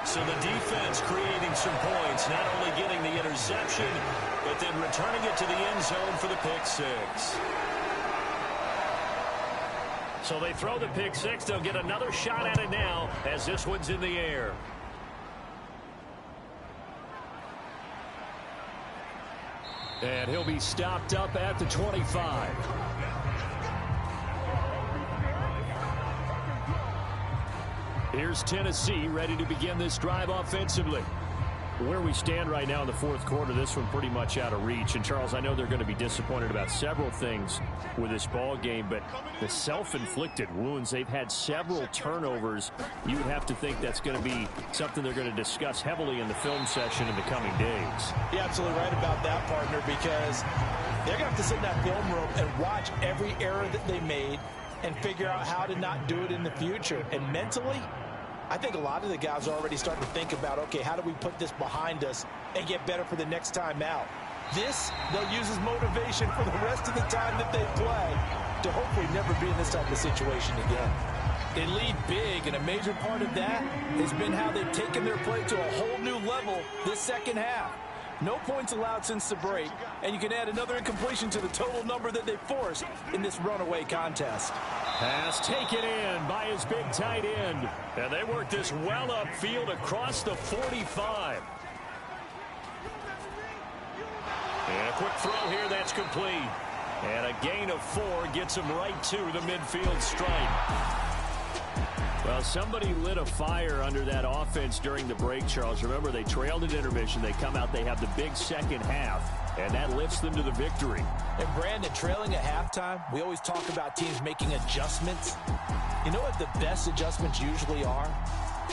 So the defense creating some points, not only getting the interception, but then returning it to the end zone for the pick six. So they throw the pick six. They'll get another shot at it now as this one's in the air. And he'll be stopped up at the 25. Here's Tennessee ready to begin this drive offensively. Where we stand right now in the fourth quarter, this one pretty much out of reach. And, Charles, I know they're going to be disappointed about several things with this ball game, but the self-inflicted wounds, they've had several turnovers. You would have to think that's going to be something they're going to discuss heavily in the film session in the coming days. You're absolutely right about that, partner, because they're going to have to sit in that film room and watch every error that they made, and figure out how to not do it in the future. And mentally, I think a lot of the guys are already starting to think about, okay, how do we put this behind us and get better for the next time out? This, they'll use as motivation for the rest of the time that they play to hopefully never be in this type of situation again. They lead big, and a major part of that has been how they've taken their play to a whole new level this second half. No points allowed since the break, and you can add another incompletion to the total number that they forced in this runaway contest. Pass taken in by his big tight end. And they work this well upfield across the 45. And a quick throw here that's complete. And a gain of 4 gets him right to the midfield stripe. Well, somebody lit a fire under that offense during the break, Charles. Remember, they trailed at intermission. They come out, they have the big second half, and that lifts them to the victory. And, Brandon, trailing at halftime, we always talk about teams making adjustments. You know what the best adjustments usually are?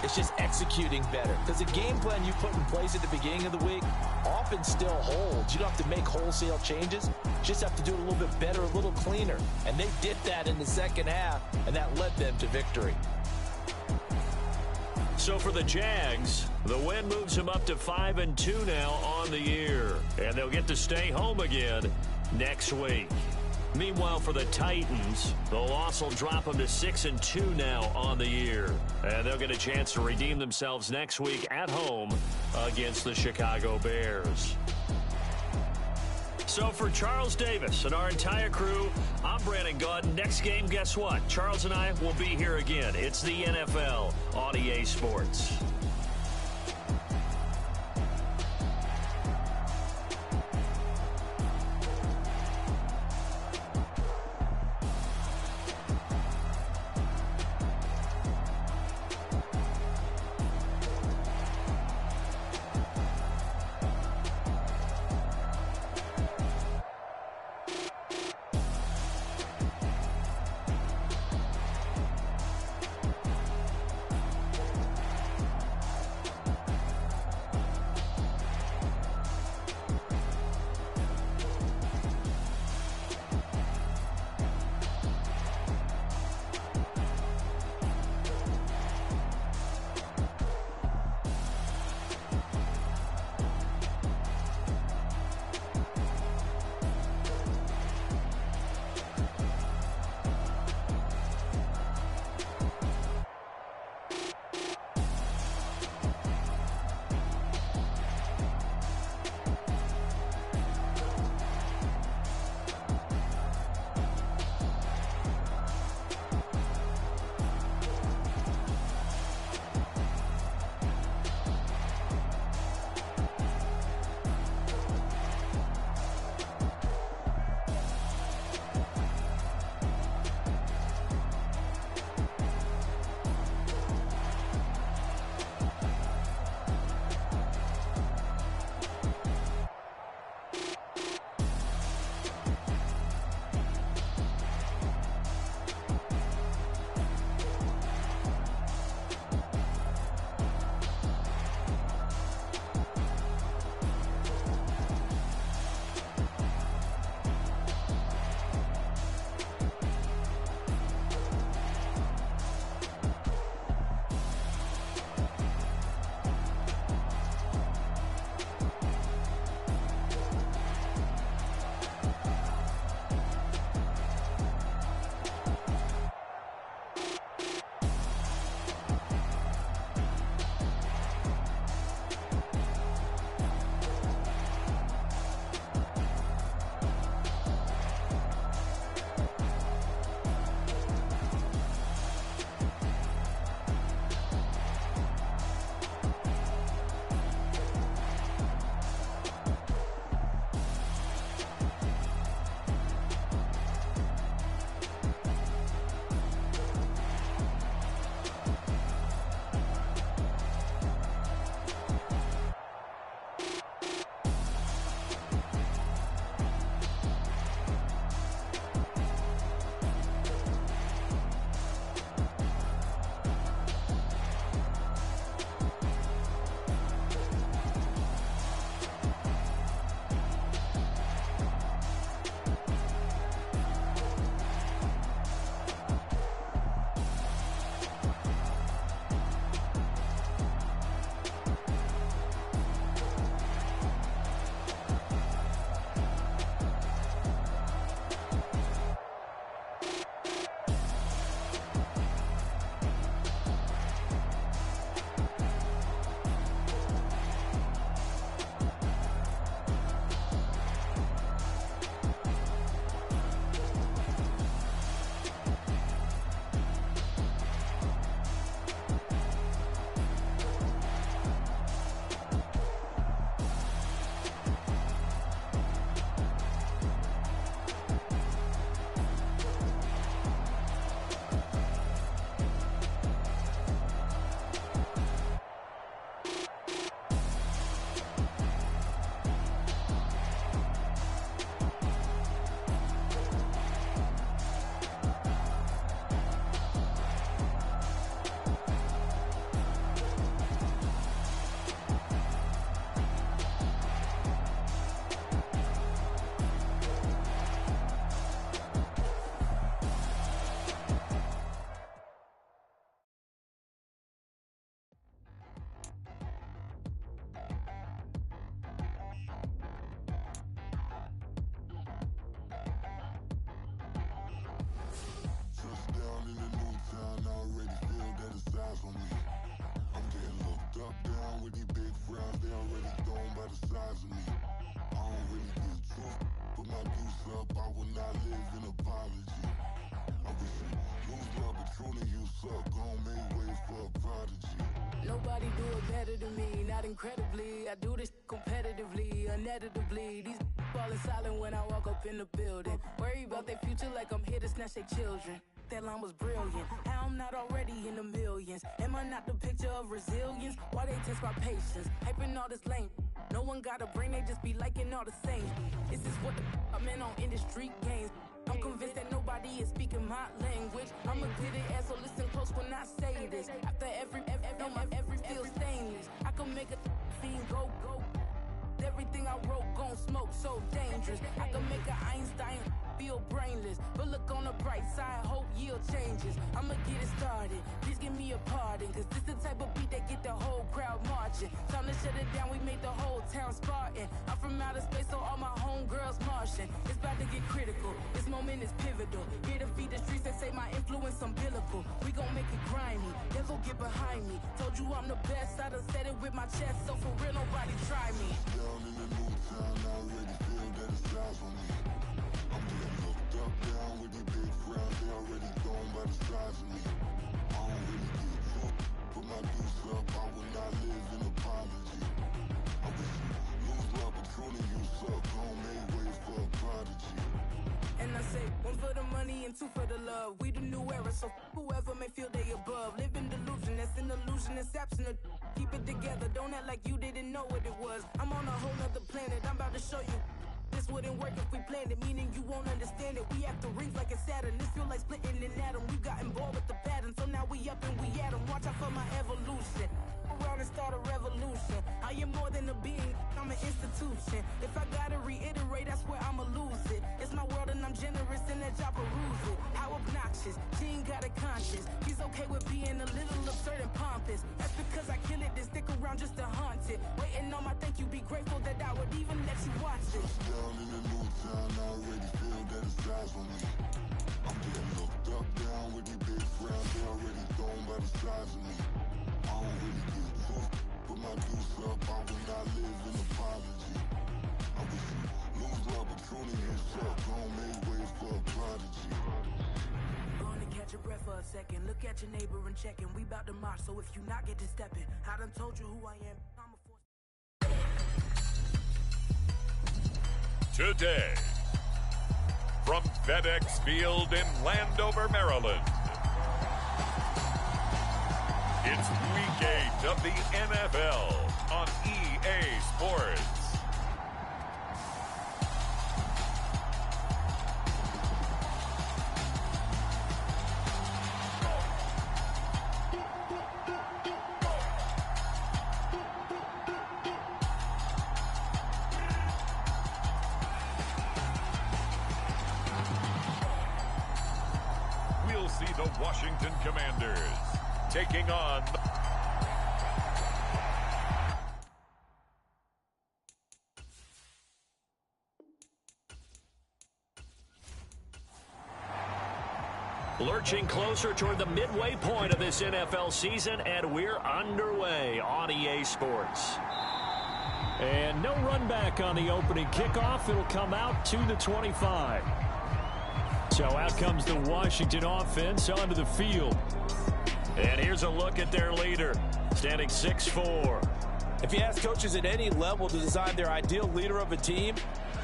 It's just executing better. Because the game plan you put in place at the beginning of the week often still holds. You don't have to make wholesale changes. You just have to do it a little bit better, a little cleaner. And they did that in the second half, and that led them to victory. So for the Jags, the win moves them up to 5-2 now on the year. And they'll get to stay home again next week. Meanwhile, for the Titans, the loss will drop them to 6-2 now on the year. And they'll get a chance to redeem themselves next week at home against the Chicago Bears. So for Charles Davis and our entire crew, I'm Brandon Gaudin. Next game, guess what? Charles and I will be here again. It's the NFL on EA Sports. will not live in apology. I wish you lose love, but truly you suck. Gon' make way for a prodigy. Nobody do it better than me, not incredibly. I do this competitively, uneditably. These falling silent when I walk up in the building. Worry about their future like I'm here to snatch their children. That line was brilliant. How I'm not already in the millions? Am I not the picture of resilience? Why they test my patience? Hyping all this lame. No one got a brain, they just be liking all the same. This is what the I'm in on industry games. I'm convinced that nobody is speaking my language. I'm a good ass, so listen close when I say this. After every feel stainless. I can make a fiend go. Everything I wrote gon' smoke, so dangerous. I can make an Einstein feel brainless. But look on the bright side, hope yield changes. I'ma get it started, please give me a pardon. Cause this the type of beat that get the whole crowd marching. Time to shut it down, we made the whole town Spartan. I'm from outer space, so all my homegirls Martian. It's about to get critical, this moment is pivotal. Here to feed the streets that say my influence umbilical. We gon' make it grimy, never get behind me. Told you I'm the best, I done said it with my chest. So for real, nobody try me. Down in the new town, I already feel that it's time for me. I'm getting looked up, down with these big frowns. They already gone by the size of me. I don't really get drunk, put my deuce up. I will not live in apology. I wish you lose love, but truly you suck. Gon' make way for a prodigy. And I say, one for the money and two for the love. We the new era, so whoever may feel they above. Live in delusion, that's an illusion, that's absent. Keep it together, don't act like you didn't know what it was. I'm on a whole nother planet, I'm about to show you. This wouldn't work if we planned it, meaning you won't understand it. We have the rings like a Saturn, this feel like splitting an atom. You got involved with the pattern, so now we up and we at 'em. Watch out for my evolution. Around and start a revolution. I am more than a being, I'm an institution. If I gotta reiterate, that's where I'ma lose it. It's my world and I'm generous in that job peruse it. How obnoxious, she ain't got a conscience. He's okay with being a little absurd and pompous. That's because I kill it, then stick around just to haunt it. Waiting on my thank you, be grateful that I would even let you watch it. Down in the new town, I already feel that it's time for me. I'm getting looked up, down with these big frowns. They already gone by the size of me. I don't really get drunk, put my deuce up. I will not live in apology. I wish you lose love, but truly you suck. Gon' make way for a prodigy. Gonna catch your breath for a second. Look at your neighbor and check in. We bout to march, so if you not get to stepping, I done told you who I am. I'm a force. Today, from FedEx Field in Landover, Maryland, it's Week 8 of the NFL on EA Sports. We'll see the Washington Commanders taking on lurching closer toward the midway point of this NFL season, and we're underway on EA Sports. And no run back on the opening kickoff. It'll come out to the 25. So out comes the Washington offense onto the field. And here's a look at their leader, standing 6'4". If you ask coaches at any level to design their ideal leader of a team,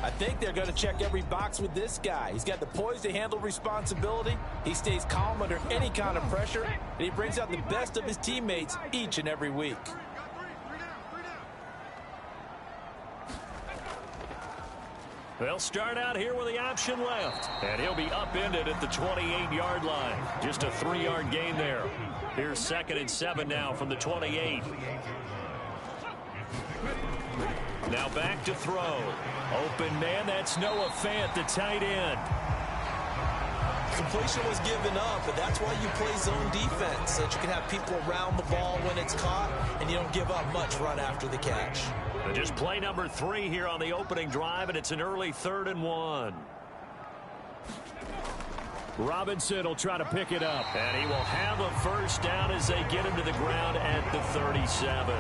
I think they're going to check every box with this guy. He's got the poise to handle responsibility. He stays calm under any kind of pressure, and he brings out the best of his teammates each and every week. They'll start out here with the option left, and he'll be upended at the 28-yard line. Just a 3-yard gain there. Here's 2nd and 7 now from the 28. Now back to throw. Open man, that's Noah Fant, the tight end. Completion was given up, but that's why you play zone defense, so that you can have people around the ball when it's caught, and you don't give up much run after the catch. And just play number 3 here on the opening drive, and it's an early 3rd and 1. Robinson will try to pick it up. And he will have a first down as they get him to the ground at the 37.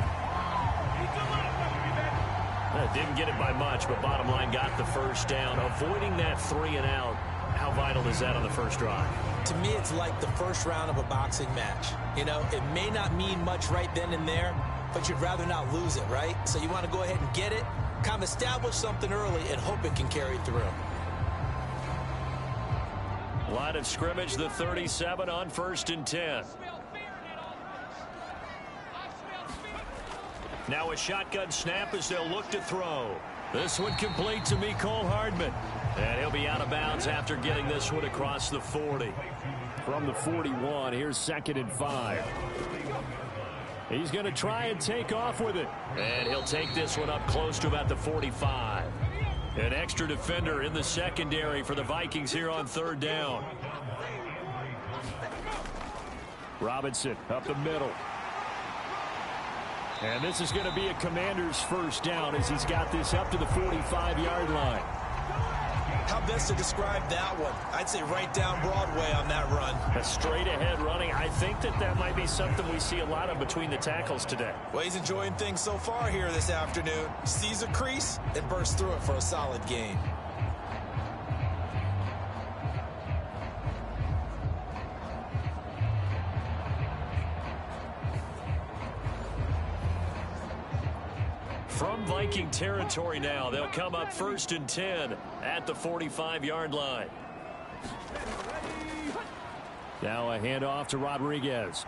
Didn't get it by much, but bottom line got the first down. Avoiding that 3 and out, how vital is that on the first drive? To me, it's like the first round of a boxing match. You know, it may not mean much right then and there, but you'd rather not lose it, right? So you want to go ahead and get it, kind of establish something early, and hope it can carry through. Line of scrimmage, the 37 on 1st and 10. Now a shotgun snap as they'll look to throw. This one complete to Mecole Hardman. And he'll be out of bounds after getting this one across the 40. From the 41, here's 2nd and 5. He's going to try and take off with it. And he'll take this one up close to about the 45. An extra defender in the secondary for the Vikings here on 3rd down. Robinson up the middle. And this is going to be a Commander's first down as he's got this up to the 45-yard line. How best to describe that one? I'd say right down Broadway on that run. A straight-ahead running. I think that might be something we see a lot of between the tackles today. Well, he's enjoying things so far here this afternoon. Sees a crease and bursts through it for a solid gain. From Viking territory now, they'll come up 1st and 10 at the 45-yard line. Now a handoff to Rodriguez.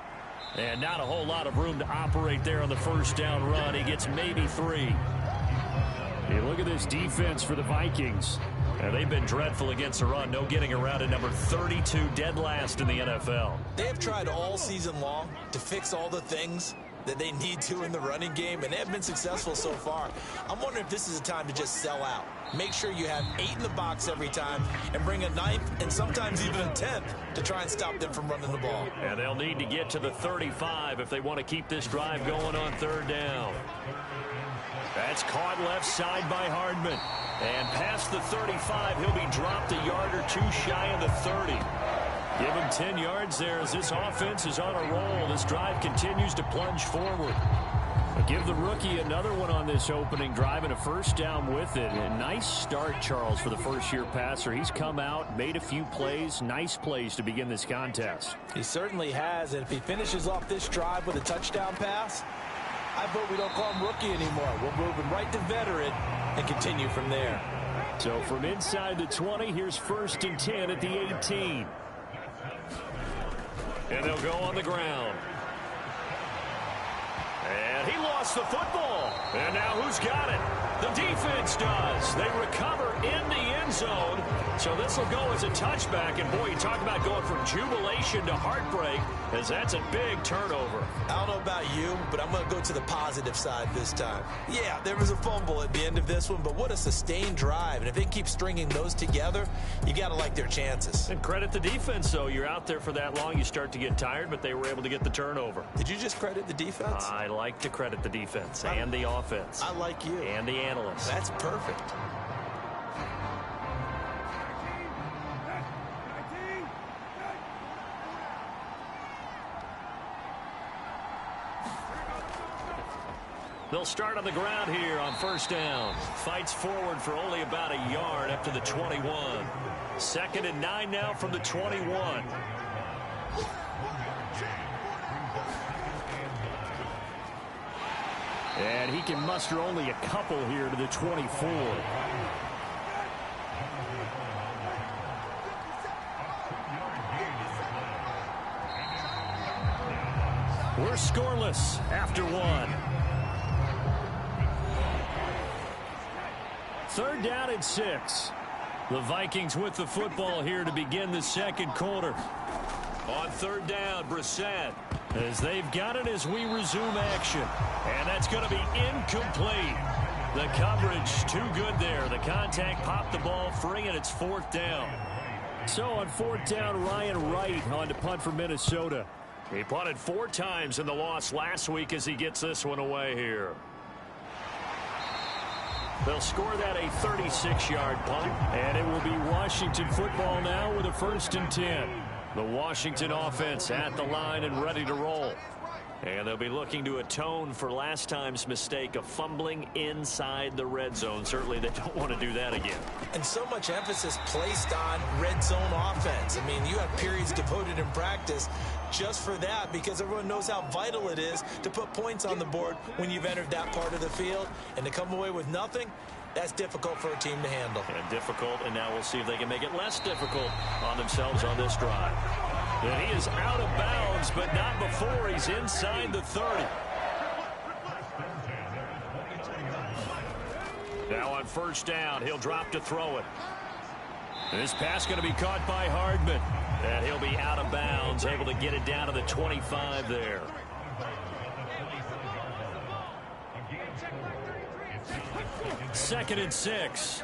And not a whole lot of room to operate there on the first down run. He gets maybe 3. Hey, look at this defense for the Vikings. They've been dreadful against the run. No getting around at number 32, dead last in the NFL. They have tried all season long to fix all the things that they need to in the running game, and they have been successful so far. I'm wondering if this is a time to just sell out. Make sure you have 8 in the box every time and bring a 9th and sometimes even a 10th to try and stop them from running the ball. And they'll need to get to the 35 if they want to keep this drive going on 3rd down. That's caught left side by Hardman. And past the 35, he'll be dropped a yard or 2 shy of the 30. Give him 10 yards there as this offense is on a roll. This drive continues to plunge forward. Give the rookie another one on this opening drive and a first down with it. A nice start, Charles, for the first-year passer. He's come out, made a few plays, nice plays to begin this contest. He certainly has, and if he finishes off this drive with a touchdown pass, I vote we don't call him rookie anymore. We'll move him right to veteran and continue from there. So from inside the 20, here's 1st and 10 at the 18. And they'll go on the ground. And he lost the football. And now who's got it? The defense does. They recover in the end zone. So this will go as a touchback. And, boy, you talk about going from jubilation to heartbreak, as that's a big turnover. I don't know about you, but I'm going to go to the positive side this time. Yeah, there was a fumble at the end of this one, but what a sustained drive. And if they keep stringing those together, you got to like their chances. And credit the defense, though. You're out there for that long, you start to get tired, but they were able to get the turnover. Did you just credit the defense? I like to credit the defense and the offense. I like you. And the analysts. That's perfect. They'll start on the ground here on first down. Fights forward for only about a yard up to the 21. 2nd and 9 now from the 21. And he can muster only a couple here to the 24. We're scoreless after 1. 3rd down and 6. The Vikings with the football here to begin the second quarter. On 3rd down, Brissett, as they've got it as we resume action. And that's going to be incomplete. The coverage too good there. The contact popped the ball free, and it's 4th down. So on 4th down, Ryan Wright on to punt for Minnesota. He punted 4 times in the loss last week as he gets this one away here. They'll score that a 36-yard punt. And it will be Washington football now with a 1st and 10. The Washington offense at the line and ready to roll. And they'll be looking to atone for last time's mistake of fumbling inside the red zone. Certainly they don't want to do that again. And so much emphasis placed on red zone offense. I mean, you have periods devoted in practice just for that because everyone knows how vital it is to put points on the board when you've entered that part of the field. And to come away with nothing, that's difficult for a team to handle. And difficult, and now we'll see if they can make it less difficult on themselves on this drive. And he is out of bounds, but not before he's inside the 30. Now on first down, he'll drop to throw it. This pass going to be caught by Hardman. And he'll be out of bounds, able to get it down to the 25 there. Second and 6.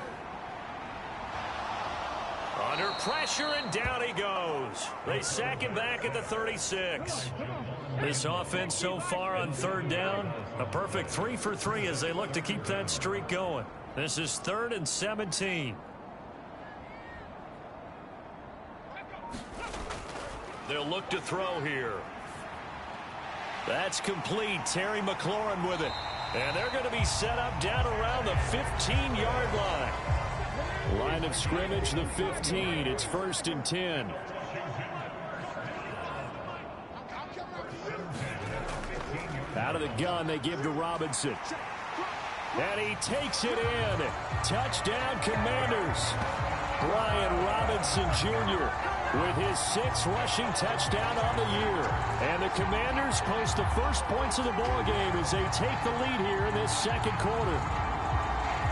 Under pressure, and down he goes. They sack him back at the 36. This offense so far on third down, a perfect 3 for 3 as they look to keep that streak going. This is 3rd and 17. They'll look to throw here. That's complete. Terry McLaurin with it. And they're going to be set up down around the 15-yard line. Line of scrimmage, the 15. It's 1st and 10. Out of the gun, they give to Robinson. And he takes it in. Touchdown, Commanders. Brian Robinson Jr. with his 6th rushing touchdown on the year. And the Commanders post the first points of the ballgame as they take the lead here in this second quarter.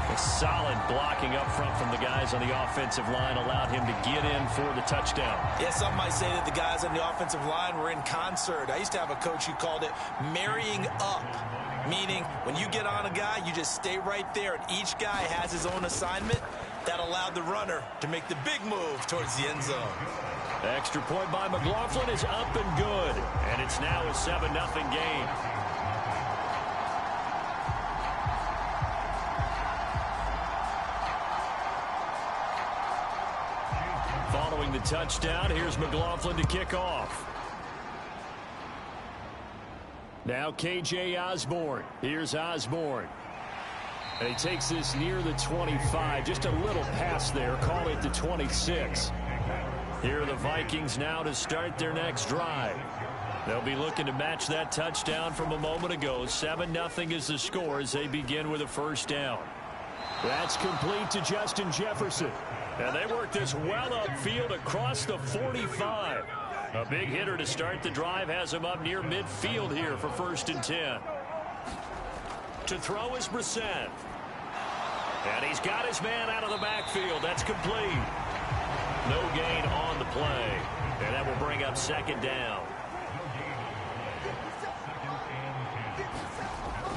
A solid blocking up front from the guys on the offensive line allowed him to get in for the touchdown. Yeah, some might say that the guys on the offensive line were in concert. I used to have a coach who called it marrying up, meaning when you get on a guy, you just stay right there, and each guy has his own assignment. That allowed the runner to make the big move towards the end zone. The extra point by McLaughlin is up and good, and it's now a 7-0 game. Following the touchdown, here's McLaughlin to kick off. Now KJ Osborne. Here's Osborne. And he takes this near the 25. Just a little pass there. Call it the 26. Here are the Vikings now to start their next drive. They'll be looking to match that touchdown from a moment ago. 7-0 is the score as they begin with a first down. That's complete to Justin Jefferson. And they work this well upfield across the 45. A big hitter to start the drive has him up near midfield here for 1st and 10. To throw is Brissett. And he's got his man out of the backfield. That's complete. No gain on the play. And that will bring up 2nd down.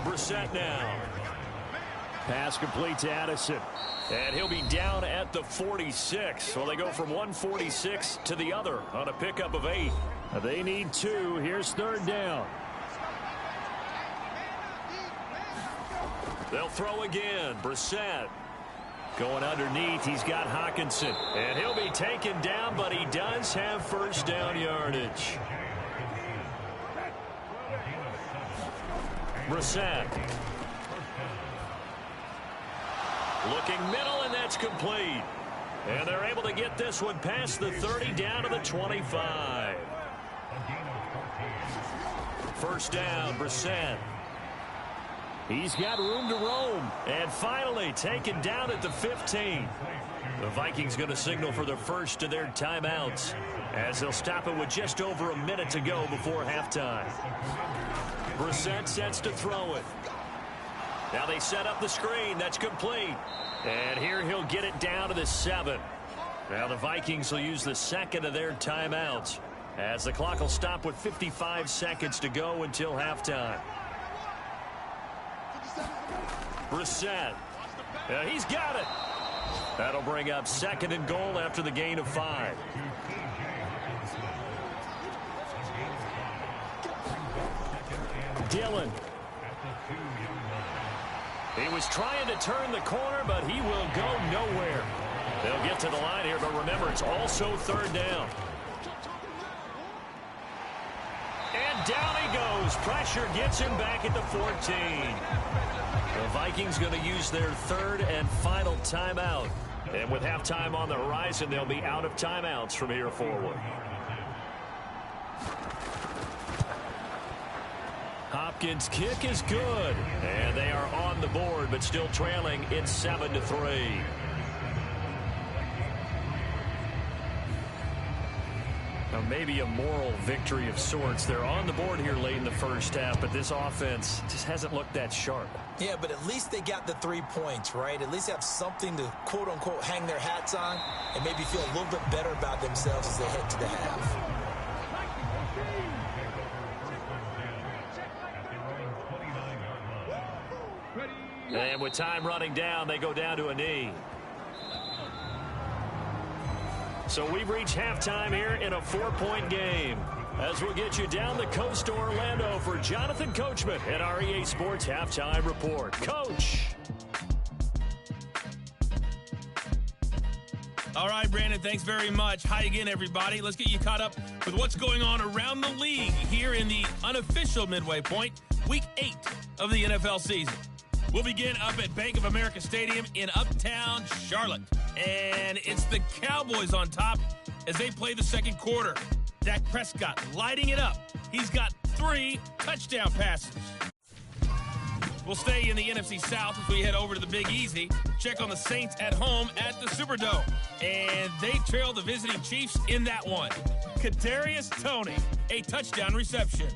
Brissett now. Pass complete to Addison. And he'll be down at the 46. So they go from 146 to the other on a pickup of 8. They need 2. Here's 3rd down. They'll throw again. Brissett going underneath. He's got Hawkinson. And he'll be taken down, but he does have first down yardage. Brissett. Looking middle, and that's complete. And they're able to get this one past the 30 down to the 25. First down, Brissett. He's got room to roam. And finally taken down at the 15. The Vikings going to signal for the first of their timeouts as they'll stop it with just over a minute to go before halftime. Brissett sets to throw it. Now they set up the screen. That's complete. And here he'll get it down to the 7. Now the Vikings will use the second of their timeouts as the clock will stop with 55 seconds to go until halftime. Brissett. He's got it. That'll bring up 2nd and goal after the gain of 5. Dillon. He was trying to turn the corner, but he will go nowhere. They'll get to the line here, but remember, it's also 3rd down. And and down he goes. Pressure gets him back at the 14. The Vikings going to use their third and final timeout. And with halftime on the horizon, they'll be out of timeouts from here forward. Hopkins' kick is good. And they are on the board, but still trailing. It's 7-3. Now maybe a moral victory of sorts. They're on the board here late in the first half, but this offense just hasn't looked that sharp. Yeah, but at least they got the 3 points, right? At least have something to, quote-unquote, hang their hats on and maybe feel a little bit better about themselves as they head to the half. And with time running down, they go down to a knee. So we've reached halftime here in a 4-point game. As we'll get you down the coast to Orlando for Jonathan Coachman at our EA Sports Halftime Report. Coach. All right, Brandon, thanks very much. Hi again, everybody. Let's get you caught up with what's going on around the league here in the unofficial midway point, Week 8 of the NFL season. We'll begin up at Bank of America Stadium in Uptown Charlotte. And it's the Cowboys on top as they play the second quarter. Dak Prescott lighting it up. He's got 3 touchdown passes. We'll stay in the NFC South as we head over to the Big Easy. Check on the Saints at home at the Superdome. And they trail the visiting Chiefs in that one. Kadarius Toney, a touchdown reception.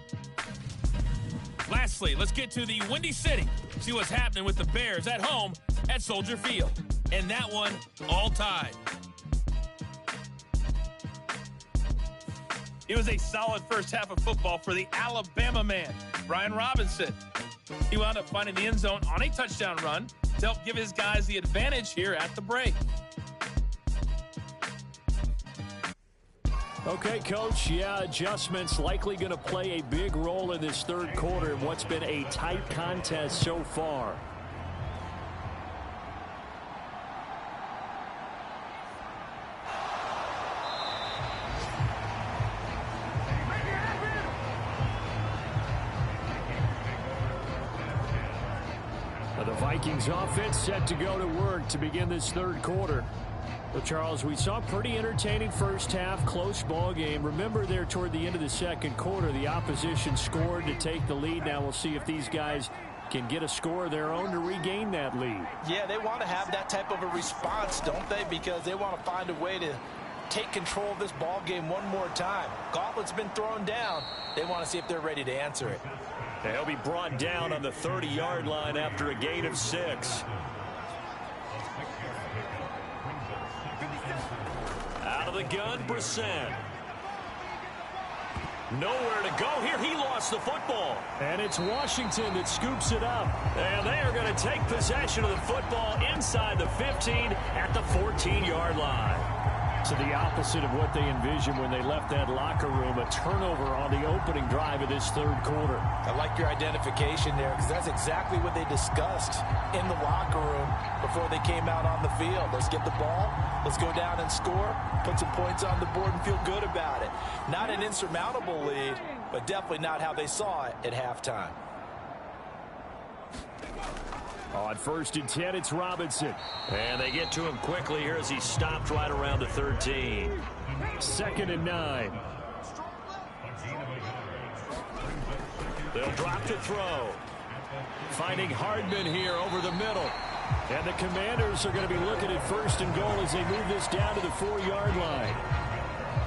Lastly, let's get to the Windy City. See what's happening with the Bears at home at Soldier Field. And that one all tied. It was a solid first half of football for the Alabama man, Brian Robinson. He wound up finding the end zone on a touchdown run to help give his guys the advantage here at the break. Okay, Coach, yeah, adjustments likely going to play a big role in this third quarter in what's been a tight contest so far. The Vikings offense set to go to work to begin this third quarter. Well, Charles, we saw a pretty entertaining first half, close ball game. Remember there toward the end of the second quarter, the opposition scored to take the lead. Now we'll see if these guys can get a score of their own to regain that lead. Yeah, they want to have that type of a response, don't they? Because they want to find a way to take control of this ball game one more time. Gauntlet's been thrown down. They want to see if they're ready to answer it. They'll be brought down on the 30-yard line after a gain of 6. Out of the gun, Brissett. Nowhere to go here. He lost the football. And it's Washington that scoops it up. And they are going to take possession of the football inside the 15 at the 14-yard line. To the opposite of what they envisioned when they left that locker room, a turnover on the opening drive of this third quarter. I like your identification there because that's exactly what they discussed in the locker room before they came out on the field. Let's get the ball, let's go down and score, put some points on the board and feel good about it. Not an insurmountable lead, but definitely not how they saw it at halftime. On 1st and 10, it's Robinson. And they get to him quickly here as he stopped right around the 13. 2nd and 9. They'll drop to throw. Finding Hardman here over the middle. And the Commanders are going to be looking at 1st and goal as they move this down to the 4-yard line.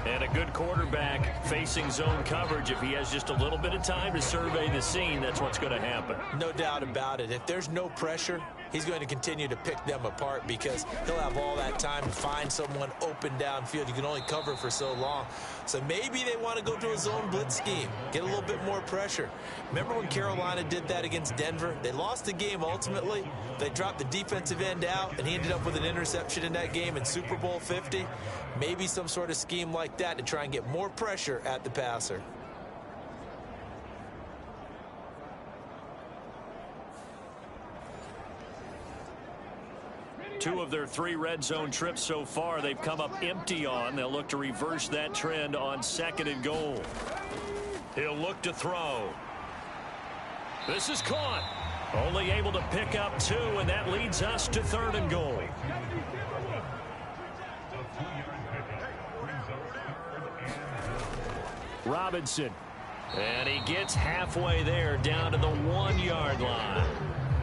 And a good quarterback facing zone coverage. If he has just a little bit of time to survey the scene, that's what's going to happen. No doubt about it. If there's no pressure, he's going to continue to pick them apart because he'll have all that time to find someone open downfield. You can only cover for so long. So maybe they want to go to a zone blitz scheme, get a little bit more pressure. Remember when Carolina did that against Denver? They lost the game ultimately. They dropped the defensive end out, and he ended up with an interception in that game in Super Bowl 50. Maybe some sort of scheme like that to try and get more pressure at the passer. Two of their 3 red zone trips so far, they've come up empty on. They'll look to reverse that trend on 2nd and goal. He'll look to throw. This is caught. Only able to pick up 2, and that leads us to 3rd and goal. Robinson. And he gets halfway there, down to the 1-yard line.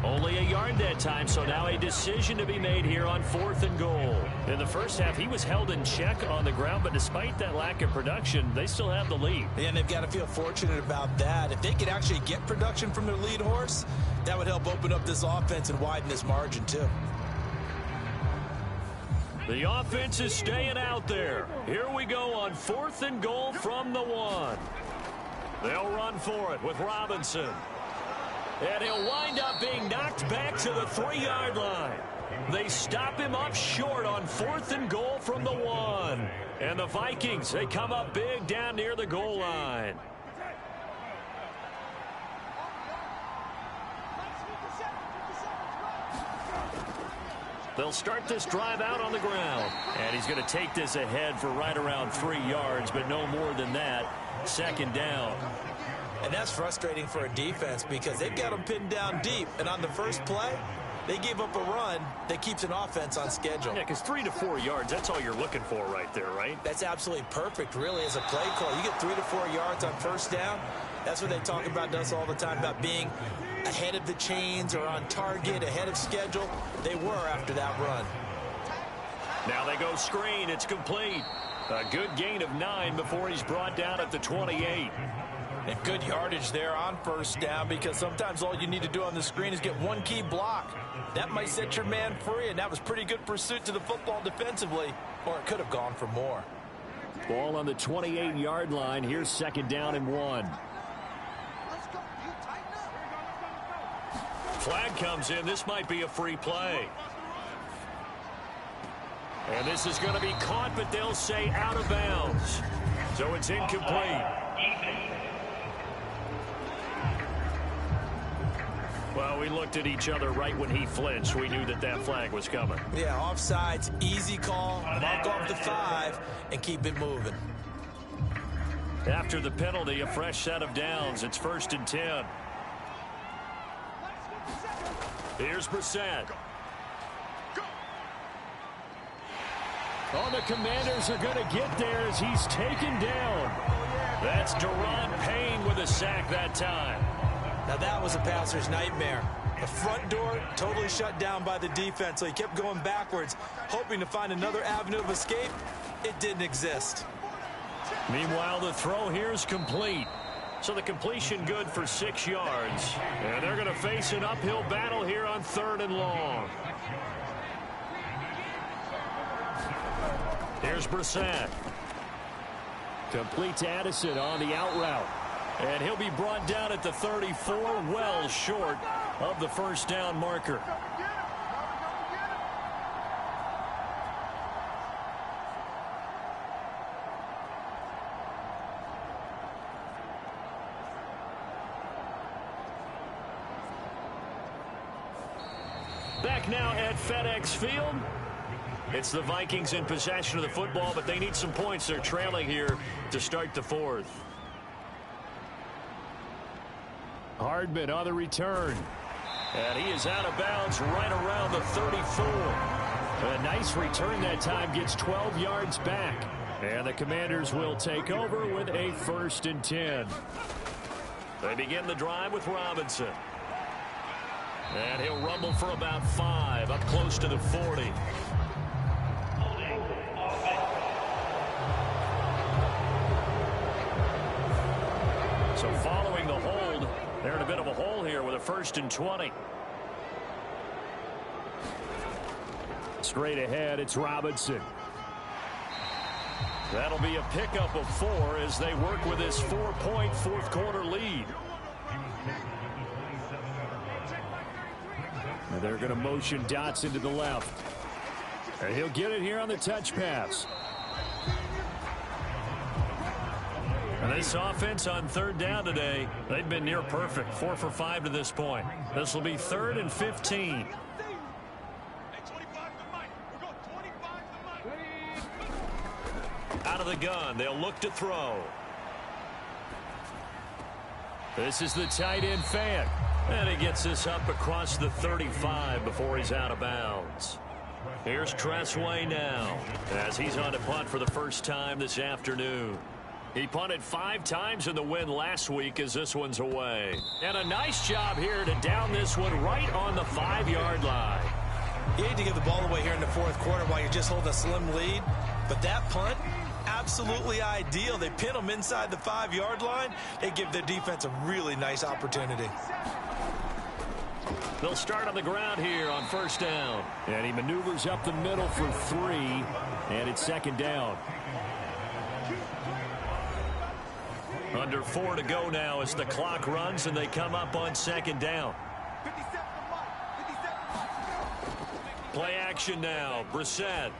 Only a yard that time, so now a decision to be made here on 4th and goal. In the first half, he was held in check on the ground, but despite that lack of production, they still have the lead. And they've got to feel fortunate about that. If they could actually get production from their lead horse, that would help open up this offense and widen this margin, too. The offense is staying out there. Here we go on 4th and goal from the 1. They'll run for it with Robinson. And he'll wind up being knocked back to the 3-yard line. They stop him up short on 4th and goal from the 1. And the Vikings, they come up big down near the goal line. They'll start this drive out on the ground. And he's going to take this ahead for right around 3 yards, but no more than that. 2nd down. And that's frustrating for a defense because they've got them pinned down deep. And on the first play, they gave up a run that keeps an offense on schedule. Yeah, because 3 to 4 yards, that's all you're looking for right there, right? That's absolutely perfect, really, as a play call. You get 3 to 4 yards on first down. That's what they talk about us all the time, about being ahead of the chains or on target, ahead of schedule. They were after that run. Now they go screen. It's complete. A good gain of 9 before he's brought down at the 28. And good yardage there on first down because sometimes all you need to do on the screen is get one key block. That might set your man free, and that was pretty good pursuit to the football defensively, or it could have gone for more. Ball on the 28-yard line. Here's 2nd down and 1. Flag comes in. This might be a free play. And this is going to be caught, but they'll say out of bounds. So it's incomplete. Well, we looked at each other right when he flinched. We knew that that flag was coming. Yeah, offsides, easy call, mark off the 5, and keep it moving. After the penalty, a fresh set of downs. It's 1st and 10. Here's Brissett. Oh, the Commanders are going to get there as he's taken down. That's Daron Payne with a sack that time. Now that was a passer's nightmare. The front door totally shut down by the defense, so he kept going backwards, hoping to find another avenue of escape. It didn't exist. Meanwhile, the throw here is complete. So the completion good for 6 yards. And they're going to face an uphill battle here on 3rd and long. Here's Brissett. Complete to Addison on the out route. And he'll be brought down at the 34, well short of the first down marker. Back now at FedEx Field. It's the Vikings in possession of the football, but they need some points. They're trailing here to start the 4th. Hardman on the return. And he is out of bounds right around the 34. A nice return that time, gets 12 yards back. And the Commanders will take over with a 1st and 10. They begin the drive with Robinson. And he'll rumble for about 5, up close to the 40. So following the hold, they're in a bit of a hole here with a 1st and 20. Straight ahead, it's Robinson. That'll be a pickup of 4 as they work with this 4-point fourth quarter lead. And they're going to motion Dotson to the left. And he'll get it here on the touch pass. And this offense on 3rd down today, they've been near perfect. 4 for 5 to this point. This will be 3rd and 15. Out of the gun, they'll look to throw. This is the tight end Fant. And he gets this up across the 35 before he's out of bounds. Here's Tressway now as he's on to punt for the first time this afternoon. He punted 5 times in the win last week as this one's away. And a nice job here to down this one right on the 5-yard line. You hate to give the ball away here in the fourth quarter while you're just holding a slim lead. But that punt, absolutely ideal. They pin them inside the 5-yard line. They give their defense a really nice opportunity. They'll start on the ground here on first down. And he maneuvers up the middle for 3. And it's second down. Under 4 to go now as the clock runs and they come up on second down. Play action now. Brissett.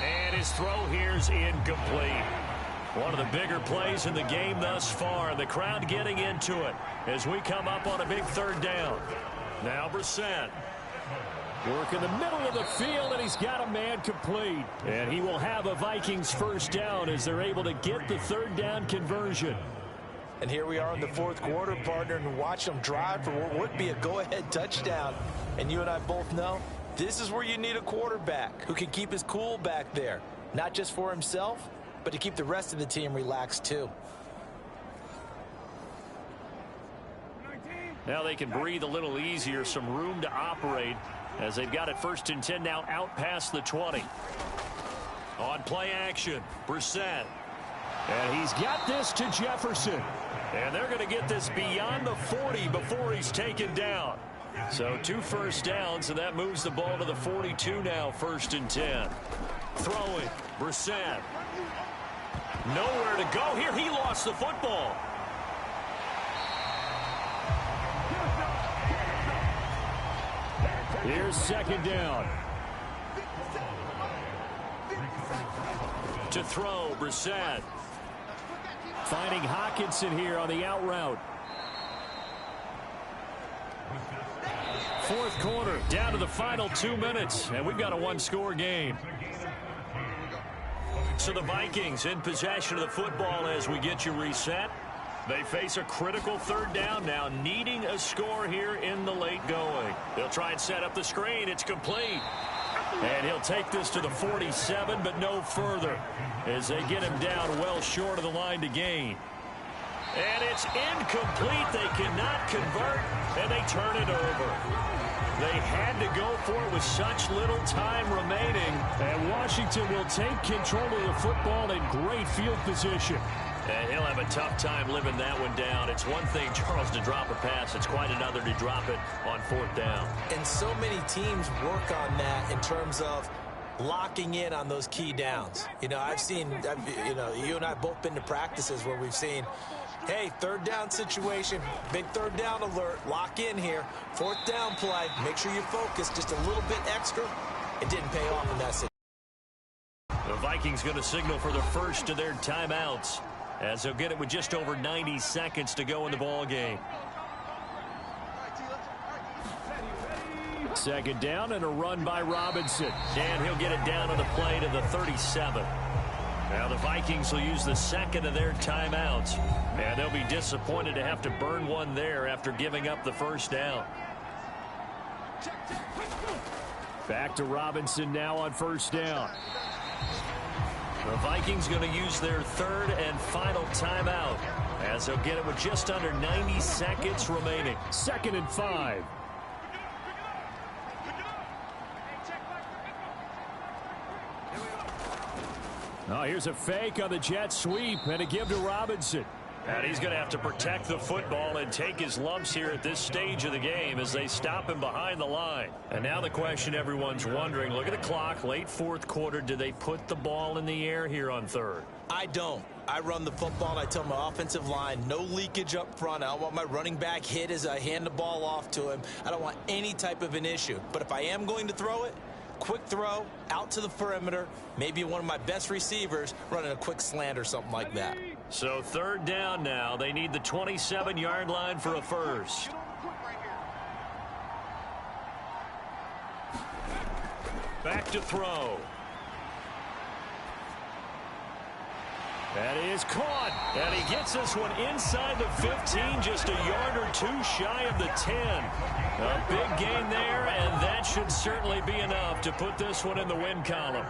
And his throw here's incomplete. One of the bigger plays in the game thus far. The crowd getting into it as we come up on a big third down. Now Brissett. Work in the middle of the field, and he's got a man complete. And he will have a Vikings first down as they're able to get the third down conversion. And here we are in the fourth quarter, partner, and watch them drive for what would be a go-ahead touchdown. And you and I both know this is where you need a quarterback who can keep his cool back there. Not just for himself, but to keep the rest of the team relaxed too. Now they can breathe a little easier, some room to operate as they've got it first and 10 now out past the 20. On play action, Brissett. And he's got this to Jefferson. And they're going to get this beyond the 40 before he's taken down. So 2 first downs, and that moves the ball to the 42 now, first and 10. Throwing, Brissett. Nowhere to go here. He lost the football. Here's second down. To throw, Brissett. Finding Hockenson here on the out route. Fourth quarter, down to the final 2 minutes, and we've got a 1-score game. So the Vikings in possession of the football as we get you reset. They face a critical third down now, needing a score here in the late going. They'll try and set up the screen. It's complete. And he'll take this to the 47, but no further as they get him down well short of the line to gain. And it's incomplete. They cannot convert, and they turn it over. They had to go for it with such little time remaining. And Washington will take control of the football in great field position. And he'll have a tough time living that one down. It's one thing, Charles, to drop a pass. It's quite another to drop it on fourth down. And so many teams work on that in terms of locking in on those key downs. You know, you and I both been to practices where we've seen, hey, third down situation, big third down alert, lock in here. Fourth down play, make sure you focus just a little bit extra. It didn't pay off in that situation. The Vikings going to signal for the first of their timeouts, as they'll get it with just over 90 seconds to go in the ball game. Second down and a run by Robinson. And he'll get it down on the play to the 37. Now the Vikings will use the second of their timeouts. And they'll be disappointed to have to burn one there after giving up the first down. Back to Robinson now on first down. The Vikings going to use their third and final timeout as they'll get it with just under 90 seconds remaining. 2nd and 5. Oh, here's a fake on the jet sweep and a give to Robinson. And he's going to have to protect the football and take his lumps here at this stage of the game as they stop him behind the line. And now the question everyone's wondering, look at the clock, late fourth quarter, do they put the ball in the air here on third? I don't. I run the football, and I tell my offensive line, no leakage up front. I don't want my running back hit as I hand the ball off to him. I don't want any type of an issue. But if I am going to throw it, quick throw, out to the perimeter, maybe one of my best receivers running a quick slant or something like that. So third down now. They need the 27-yard line for a first. Back to throw. That is caught. And he gets this one inside the 15, just a yard or two shy of the 10. A big gain there, and that should certainly be enough to put this one in the win column.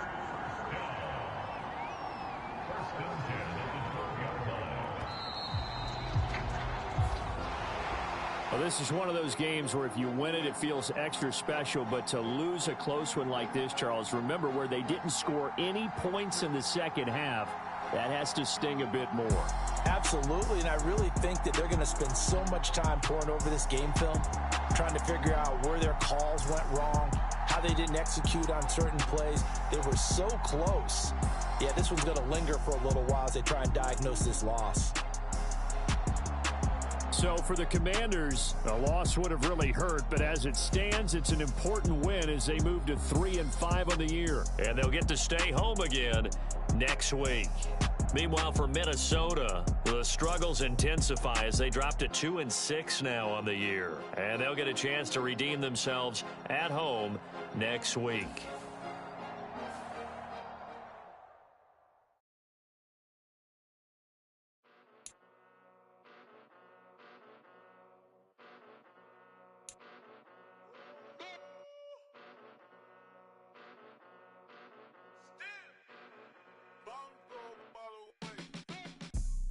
Well, this is one of those games where if you win it, it feels extra special. But to lose a close one like this, Charles, remember where they didn't score any points in the second half, that has to sting a bit more. Absolutely, and I really think that they're going to spend so much time poring over this game film, trying to figure out where their calls went wrong, how they didn't execute on certain plays. They were so close. Yeah, this one's going to linger for a little while as they try and diagnose this loss. So for the Commanders, a loss would have really hurt, but as it stands, it's an important win as they move to 3-5 on the year. And they'll get to stay home again next week. Meanwhile, for Minnesota, the struggles intensify as they drop to 2-6 now on the year. And they'll get a chance to redeem themselves at home next week.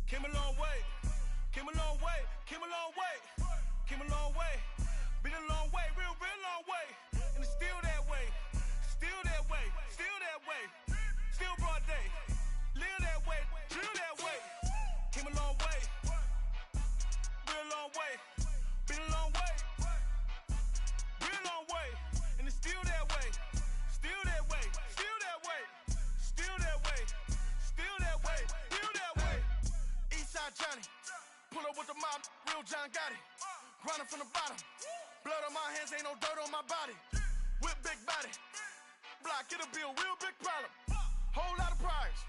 Came a long way, came a long way, came a long way, came a long way, been a long way, real long way, and it's still that way, still that way, still that way, still broad day, live that way, drill that way, came a long way, real long way, been a long way, real long way, and it's still that way, still that way, still that way, still that way, still that way, still that way. Eastside Johnny, pull up with the mob, real John got it. Grinding from the bottom, blood on my hands, ain't no dirt on my body. Whip big body, block, get a bill, real big problem. Whole lot of priors,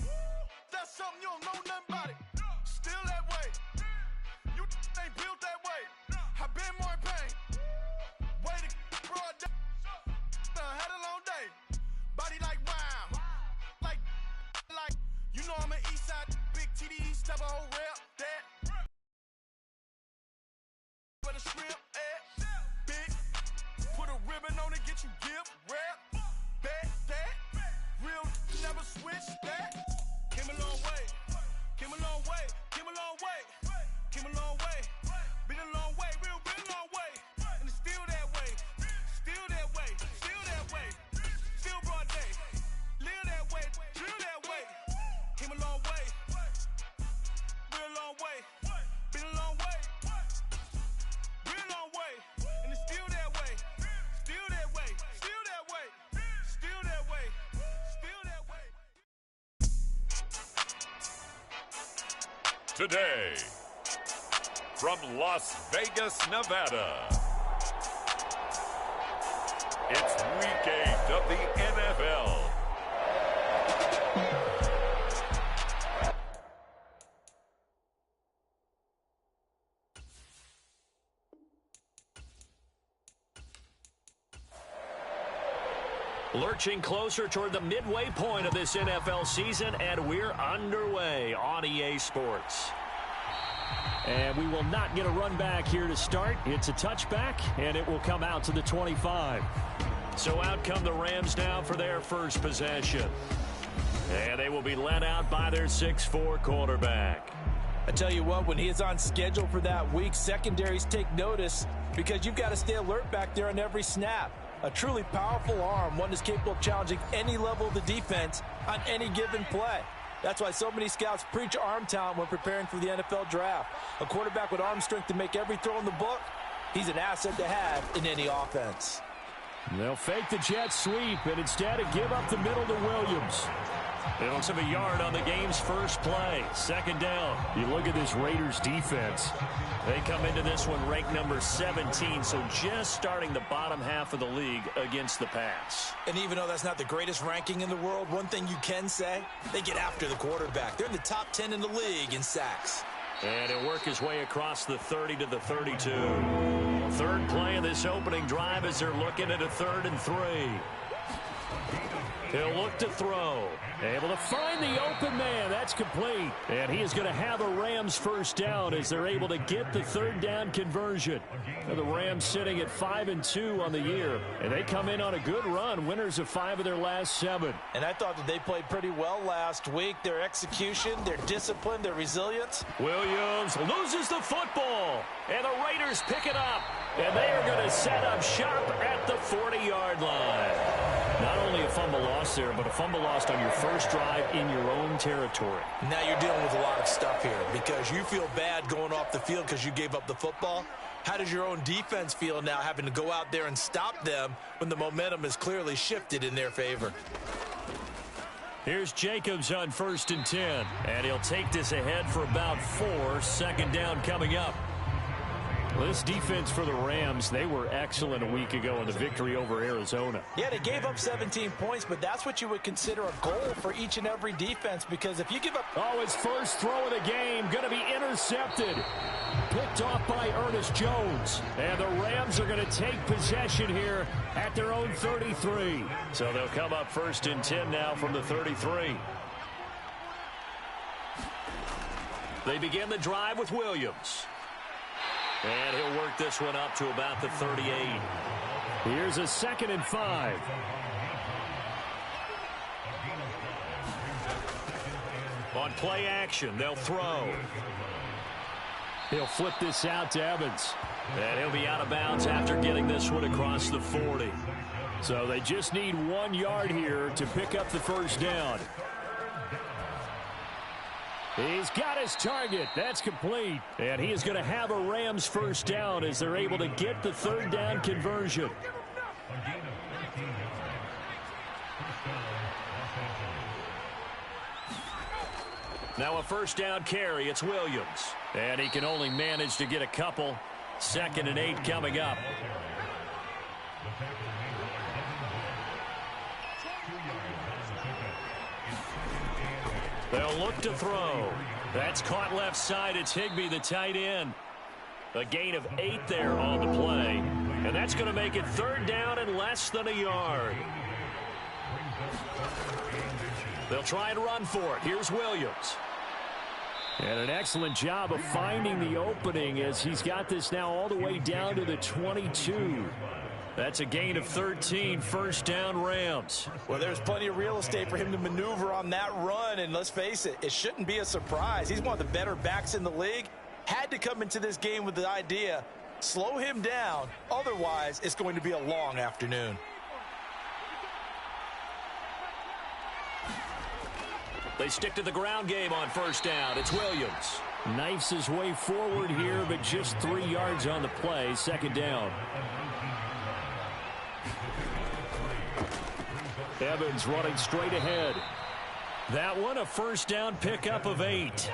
that's something you don't know nothing about it. Still that way, you ain't built that way. I been more in pain, way to broad day. Had a long day, body like wow, like, you know I'm an Eastside, big TDE, step a whole rep, that. Where the shrimp at, big, put a ribbon on it, get you give, rap, bet, that, real, never switch, that. Came a long way, came a long way, came a long way, came a long way, been a long way, real long way, and it's still that way, still that way, still that way, still broad day, live that way, drill that way, came a long way, real long way, been a long way, real long way, and it's still that way, still that way, still that way, still that way, still that way. Today, from Las Vegas, Nevada, it's Week 8 of the NFL. Lurching closer toward the midway point of this NFL season, and we're underway on EA Sports. And we will not get a run back here to start. It's a touchback, and it will come out to the 25. So out come the Rams now for their first possession. And they will be led out by their 6'4" quarterback. I tell you what, when he is on schedule for that week, secondaries take notice because you've got to stay alert back there on every snap. A truly powerful arm, one that's capable of challenging any level of the defense on any given play. That's why so many scouts preach arm talent when preparing for the NFL draft. A quarterback with arm strength to make every throw in the book, he's an asset to have in any offense. They'll fake the jet sweep and instead give up the middle to Williams. They don't have a yard on the game's first play. Second down. You look at this Raiders defense. They come into this one ranked number 17, so just starting the bottom half of the league against the pass. And even though that's not the greatest ranking in the world, one thing you can say, they get after the quarterback. They're in the top 10 in the league in sacks. And he'll work his way across the 30 to the 32. Third play of this opening drive as they're looking at a 3rd and 3. He'll look to throw. Able to find the open man. That's complete. And he is going to have a Rams first down as they're able to get the third down conversion. And the Rams sitting at 5-2 on the year. And they come in on a good run. Winners of 5 of their last 7. And I thought that they played pretty well last week. Their execution, their discipline, their resilience. Williams loses the football. And the Raiders pick it up. And they are going to set up shop at the 40-yard line. Not only a fumble loss there, but a fumble lost on your first drive in your own territory. Now you're dealing with a lot of stuff here because you feel bad going off the field because you gave up the football. How does your own defense feel now having to go out there and stop them when the momentum is clearly shifted in their favor? Here's Jacobs on 1st and 10. And he'll take this ahead for about 4. Second down coming up. Well, this defense for the Rams, they were excellent a week ago in the victory over Arizona. Yeah, they gave up 17 points, but that's what you would consider a goal for each and every defense because if you give up... Oh, his first throw of the game going to be intercepted. Picked off by Ernest Jones. And the Rams are going to take possession here at their own 33. So they'll come up 1st and 10 now from the 33. They begin the drive with Williams. And he'll work this one up to about the 38. Here's a 2nd and 5. On play action, they'll throw. He'll flip this out to Evans. And he'll be out of bounds after getting this one across the 40. So they just need 1 yard here to pick up the first down. He's got his target. That's complete. And he is going to have a Rams first down as they're able to get the third down conversion. Now a first down carry. It's Williams. And he can only manage to get a couple. 2nd and 8 coming up. They'll look to throw. That's caught left side. It's Higbee, the tight end. A gain of 8 there on the play. And that's going to make it third down and less than a yard. They'll try and run for it. Here's Williams. And an excellent job of finding the opening as he's got this now all the way down to the 22. That's a gain of 13, first down Rams. Well, there's plenty of real estate for him to maneuver on that run, and let's face it, it shouldn't be a surprise. He's one of the better backs in the league. Had to come into this game with the idea, slow him down, otherwise it's going to be a long afternoon. They stick to the ground game on first down. It's Williams. Knifes his way forward here, but just 3 yards on the play, second down. Evans running straight ahead. That one a first down pickup of 8.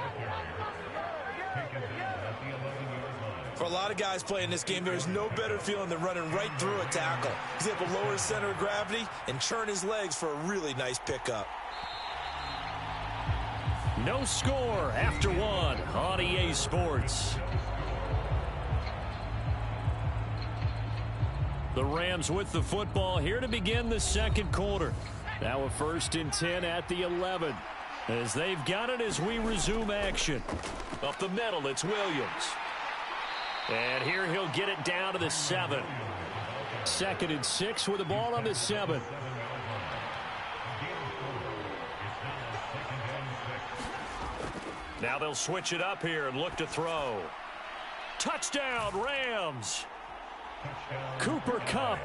For a lot of guys playing this game, there's no better feeling than running right through a tackle. He's able to lower his center of gravity and turn his legs for a really nice pickup. No score after 1 on EA Sports. The Rams with the football here to begin the second quarter. Now a 1st and 10 at the 11. As they've got it as we resume action. Up the middle, it's Williams. And here he'll get it down to the 7. 2nd and 6 with the ball on the 7. Now they'll switch it up here and look to throw. Touchdown, Rams. Cooper Kupp,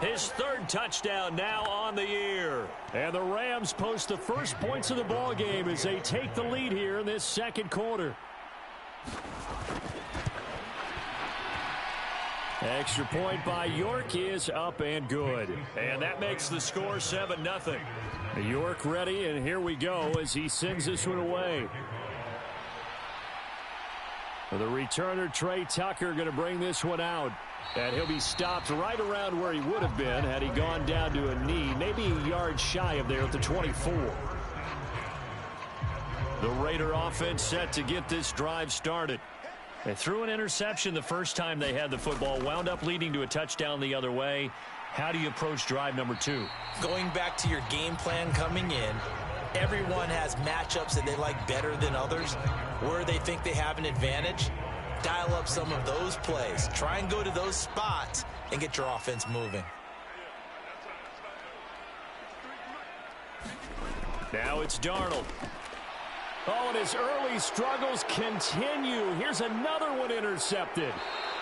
his 3rd touchdown now on the year. And the Rams post the first points of the ball game as they take the lead here in this second quarter. Extra point by York is up and good. And that makes the score 7-0. York ready, and here we go as he sends this one away. The returner, Trey Tucker, going to bring this one out. And he'll be stopped right around where he would have been had he gone down to a knee, maybe a yard shy of there at the 24. The Raider offense set to get this drive started. They threw an interception the first time they had the football, wound up leading to a touchdown the other way. How do you approach drive number 2? Going back to your game plan coming in, everyone has matchups that they like better than others, where they think they have an advantage. Dial up some of those plays. Try and go to those spots and get your offense moving. Now it's Darnold. Oh, and his early struggles continue. Here's another one intercepted.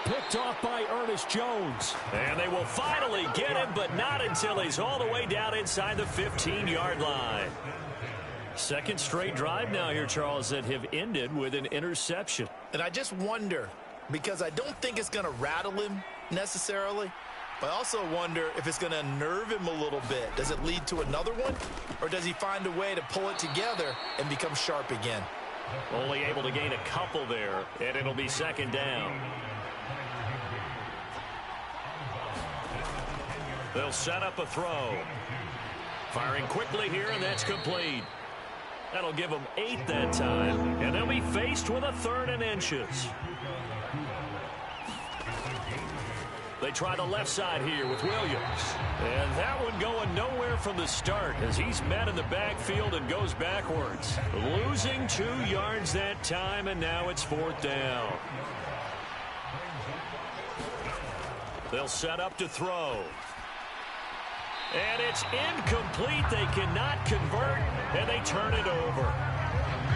Picked off by Ernest Jones. And they will finally get him, but not until he's all the way down inside the 15-yard line. Second straight drive now here, Charles, that have ended with an interception. And I just wonder, because I don't think it's going to rattle him necessarily, but I also wonder if it's going to unnerve him a little bit. Does it lead to another one, or does he find a way to pull it together and become sharp again? Only able to gain a couple there, and it'll be second down. They'll set up a throw. Firing quickly here, and that's complete. That'll give them 8 that time, and they'll be faced with a 3rd and inches. They try the left side here with Williams. And that one going nowhere from the start as he's met in the backfield and goes backwards. Losing 2 yards that time, and now it's 4th down. They'll set up to throw. And it's incomplete. They cannot convert, and they turn it over.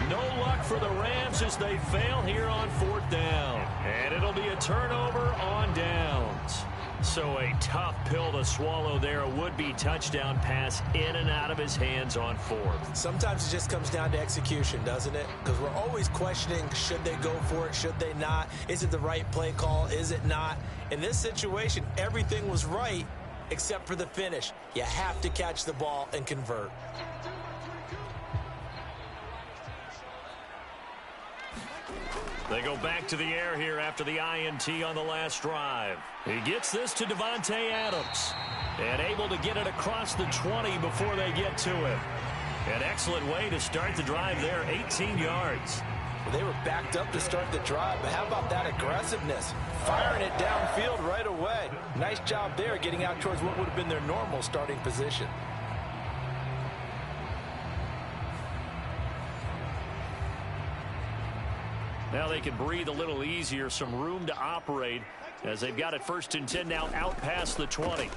No luck for the Rams as they fail here on 4th down. And it'll be a turnover on downs. So a tough pill to swallow there. A would-be touchdown pass in and out of his hands on 4th. Sometimes it just comes down to execution, doesn't it? Because we're always questioning, should they go for it, should they not? Is it the right play call, is it not? In this situation, everything was right except for the finish. You have to catch the ball and convert. They go back to the air here after the INT on the last drive. He gets this to Devontae Adams. And able to get it across the 20 before they get to him. An excellent way to start the drive there, 18 yards. Well, they were backed up to start the drive, but how about that aggressiveness? Firing it downfield right away. Nice job there, getting out towards what would have been their normal starting position. Now they can breathe a little easier, some room to operate as they've got it 1st and 10 now out past the 20.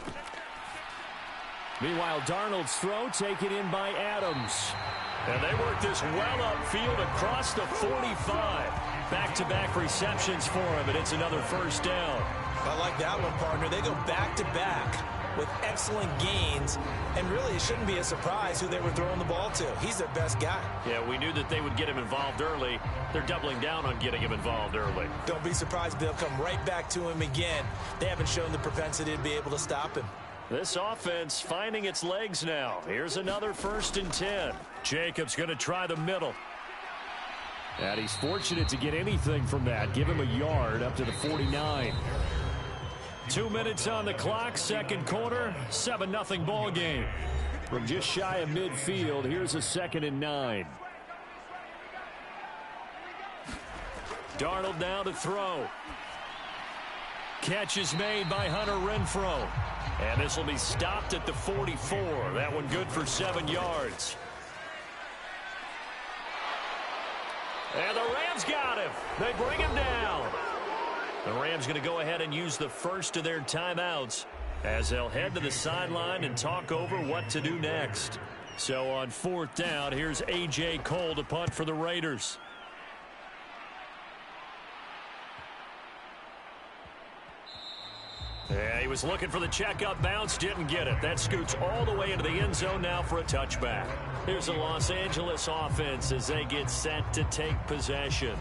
Meanwhile, Darnold's throw taken in by Adams. And they work this well upfield across the 45. Back-to-back receptions for him, and it's another 1st down. I like that one, partner. They go back-to-back with excellent gains, and really it shouldn't be a surprise who they were throwing the ball to. He's their best guy. Yeah, we knew that they would get him involved early. They're doubling down on getting him involved early. Don't be surprised if they'll come right back to him again. They haven't shown the propensity to be able to stop him. This offense finding its legs now. Here's another 1st and 10. Jacobs going to try the middle. And he's fortunate to get anything from that. Give him a yard up to the 49. 2 minutes on the clock, 2nd quarter, 7-0 ball game. From just shy of midfield, here's a 2nd and 9. Darnold now to throw. Catch is made by Hunter Renfrow. And this will be stopped at the 44. That one good for 7 yards. And the Rams got him. They bring him down. The Rams going to go ahead and use the first of their timeouts as they'll head to the sideline and talk over what to do next. So on 4th down, here's A.J. Cole to punt for the Raiders. Yeah, he was looking for the checkup bounce, didn't get it. That scoots all the way into the end zone now for a touchback. Here's the Los Angeles offense as they get set to take possession.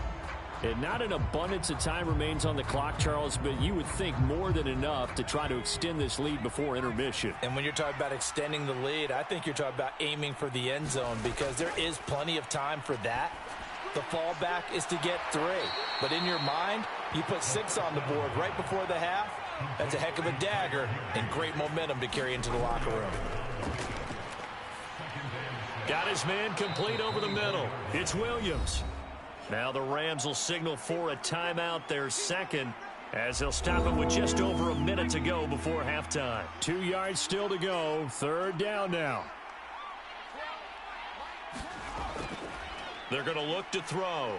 And not an abundance of time remains on the clock, Charles, but you would think more than enough to try to extend this lead before intermission. And when you're talking about extending the lead, I think you're talking about aiming for the end zone because there is plenty of time for that. The fallback is to get 3. But in your mind, you put 6 on the board right before the half. That's a heck of a dagger and great momentum to carry into the locker room. Got his man complete over the middle. It's Williams. Now the Rams will signal for a timeout, their 2nd, as he'll stop it with just over a minute to go before halftime. 2 yards still to go. Third down now. They're going to look to throw.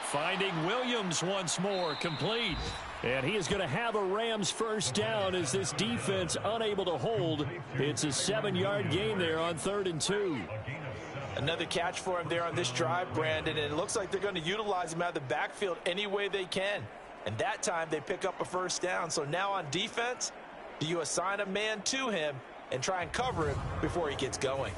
Finding Williams once more, complete. And he is going to have a Rams first down as this defense unable to hold. It's a 7-yard gain there on 3rd and 2. Another catch for him there on this drive, Brandon, and it looks like they're going to utilize him out of the backfield any way they can. And that time they pick up a first down. So now on defense, do you assign a man to him and try and cover him before he gets going?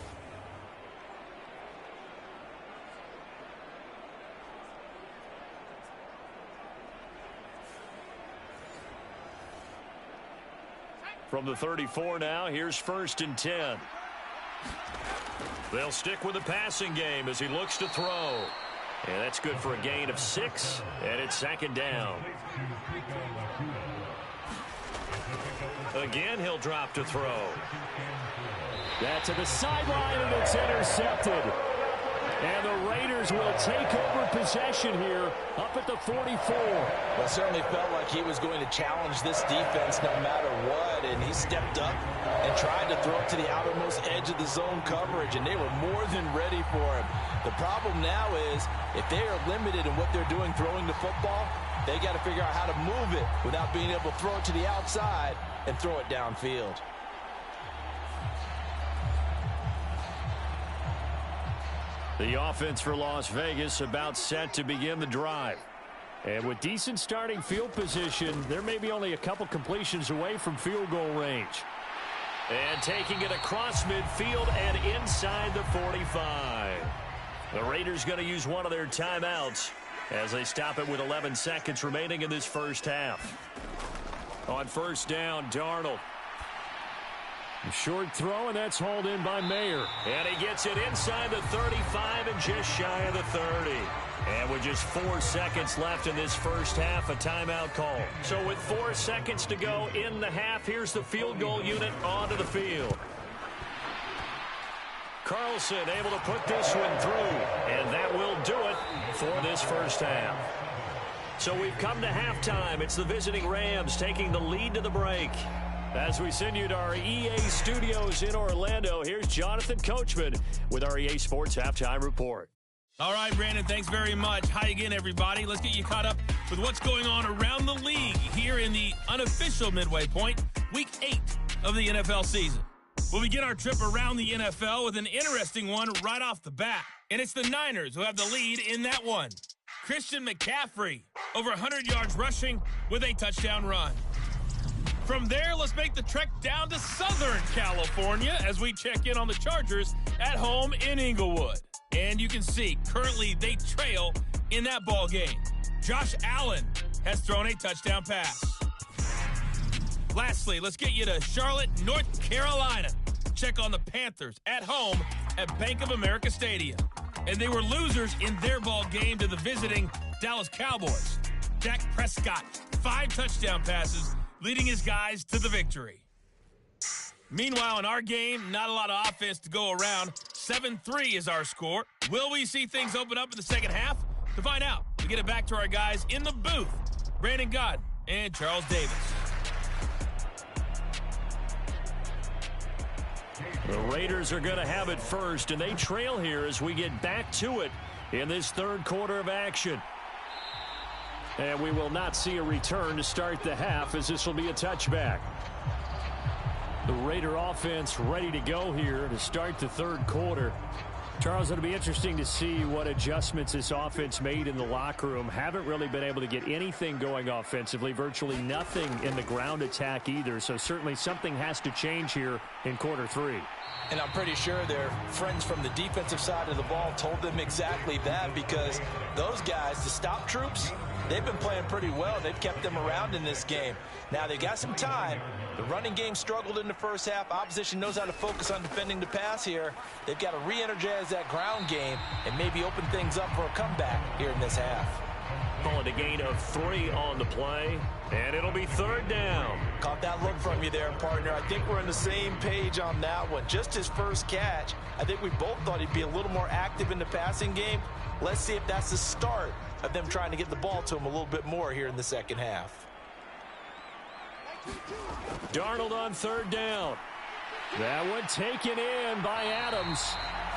From the 34 now, here's 1st and 10. They'll stick with the passing game as he looks to throw. And that's good for a gain of 6, and it's 2nd down. Again, he'll drop to throw. That to the sideline, and it's intercepted. And the Raiders will take over possession here up at the 44. Well, it certainly felt like he was going to challenge this defense no matter what, and he stepped up and tried to throw it to the outermost edge of the zone coverage, and they were more than ready for him. The problem now is if they are limited in what they're doing throwing the football, they got to figure out how to move it without being able to throw it to the outside and throw it downfield. The offense for Las Vegas about set to begin the drive. And with decent starting field position, there may be only a couple completions away from field goal range. And taking it across midfield and inside the 45. The Raiders going to use one of their timeouts as they stop it with 11 seconds remaining in this first half. On first down, Darnold. A short throw, and that's hauled in by Mayer. And he gets it inside the 35 and just shy of the 30. And with just 4 seconds left in this first half, a timeout call. So with 4 seconds to go in the half, here's the field goal unit onto the field. Carlson able to put this one through, and that will do it for this first half. So we've come to halftime. It's the visiting Rams taking the lead to the break. As we send you to our EA studios in Orlando, here's Jonathan Coachman with our EA Sports Halftime Report. All right, Brandon, thanks very much. Hi again, everybody. Let's get you caught up with what's going on around the league here in the unofficial midway point, Week 8 of the NFL season. We'll begin our trip around the NFL with an interesting one right off the bat. And it's the Niners who have the lead in that one. Christian McCaffrey, over 100 yards rushing with a touchdown run. From there, let's make the trek down to Southern California as we check in on the Chargers at home in Inglewood. And you can see, currently they trail in that ball game. Josh Allen has thrown a touchdown pass. Lastly, let's get you to Charlotte, North Carolina. Check on the Panthers at home at Bank of America Stadium. And they were losers in their ball game to the visiting Dallas Cowboys. Dak Prescott, 5 touchdown passes, leading his guys to the victory. Meanwhile, in our game, not a lot of offense to go around. 7-3 is our score. Will we see things open up in the second half? To find out, we get it back to our guys in the booth, Brandon Godden and Charles Davis. The Raiders are going to have it first, and they trail here as we get back to it in this third quarter of action. And we will not see a return to start the half as this will be a touchback. The Raider offense ready to go here to start the third quarter. Charles, it'll be interesting to see what adjustments this offense made in the locker room. Haven't really been able to get anything going offensively, virtually nothing in the ground attack either. So certainly something has to change here in quarter 3. And I'm pretty sure their friends from the defensive side of the ball told them exactly that, because those guys, the stop troops, they've been playing pretty well. They've kept them around in this game. Now they got some time. The running game struggled in the first half. Opposition knows how to focus on defending the pass here. They've got to re-energize that ground game and maybe open things up for a comeback here in this half. Call it a gain of 3 on the play, and it'll be third down. Caught that look from you there, partner. I think we're on the same page on that one. Just his first catch, I think we both thought he'd be a little more active in the passing game. Let's see if that's the start of them trying to get the ball to him a little bit more here in the second half. Darnold on third down. That one taken in by Adams.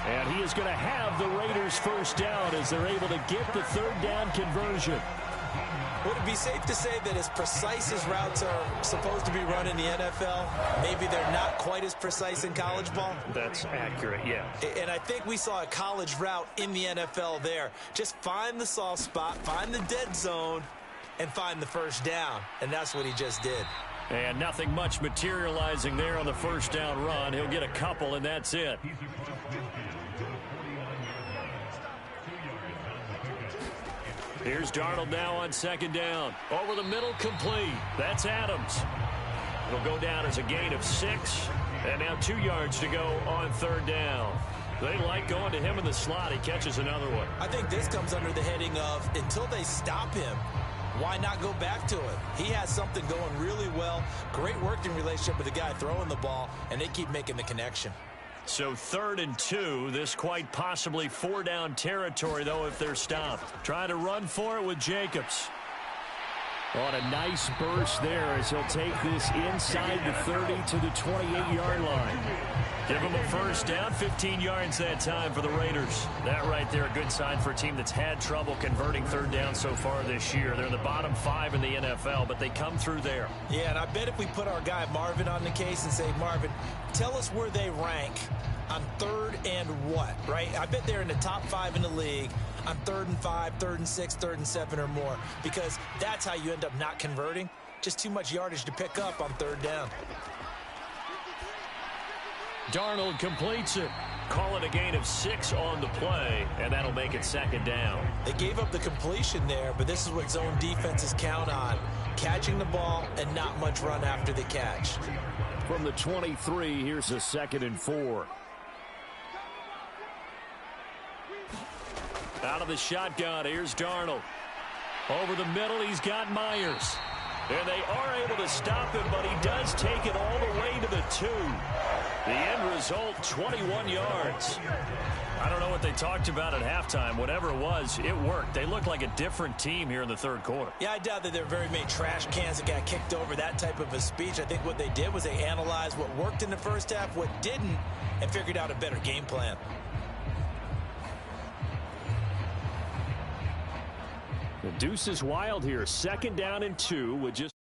And he is going to have the Raiders first down as they're able to get the third down conversion. Would it be safe to say that as precise as routes are supposed to be run in the NFL, maybe they're not quite as precise in college ball? That's accurate, yeah. And I think we saw a college route in the NFL there. Just find the soft spot, find the dead zone, and find the first down. And that's what he just did. And nothing much materializing there on the first down run. He'll get a couple, and that's it. Here's Darnold now on second down. Over the middle, complete. That's Adams. It'll go down as a gain of 6. And now 2 yards to go on third down. They like going to him in the slot. He catches another one. I think this comes under the heading of until they stop him, why not go back to it? He has something going really well. Great working relationship with the guy throwing the ball, and they keep making the connection. So 3rd and 2. This quite possibly 4-down territory, though, if they're stopped. Trying to run for it with Jacobs. On a nice burst there as he'll take this inside the 30 to the 28-yard line. Give him a first down, 15 yards that time for the Raiders. That right there, a good sign for a team that's had trouble converting third down so far this year. They're in the bottom 5 in the NFL, but they come through there. Yeah, and I bet if we put our guy Marvin on the case and say, Marvin, tell us where they rank on 3rd and what, right? I bet they're in the top 5 in the league on 3rd and 5, 3rd and 6, 3rd and 7 or more, because that's how you end up not converting. Just too much yardage to pick up on 3rd down. Darnold completes it. Call it a gain of 6 on the play, and that'll make it second down. They gave up the completion there, but this is what zone defenses count on. Catching the ball and not much run after the catch. From the 23, here's a 2nd and 4. Out of the shotgun, here's Darnold. Over the middle, he's got Myers. And they are able to stop him, but he does take it all the way to the 2. The end result, 21 yards. I don't know what they talked about at halftime. Whatever it was, it worked. They looked like a different team here in the third quarter. Yeah, I doubt that there were very many trash cans that got kicked over, that type of a speech. I think what they did was they analyzed what worked in the first half, what didn't, and figured out a better game plan. The deuce is wild here. 2nd down and 2 with just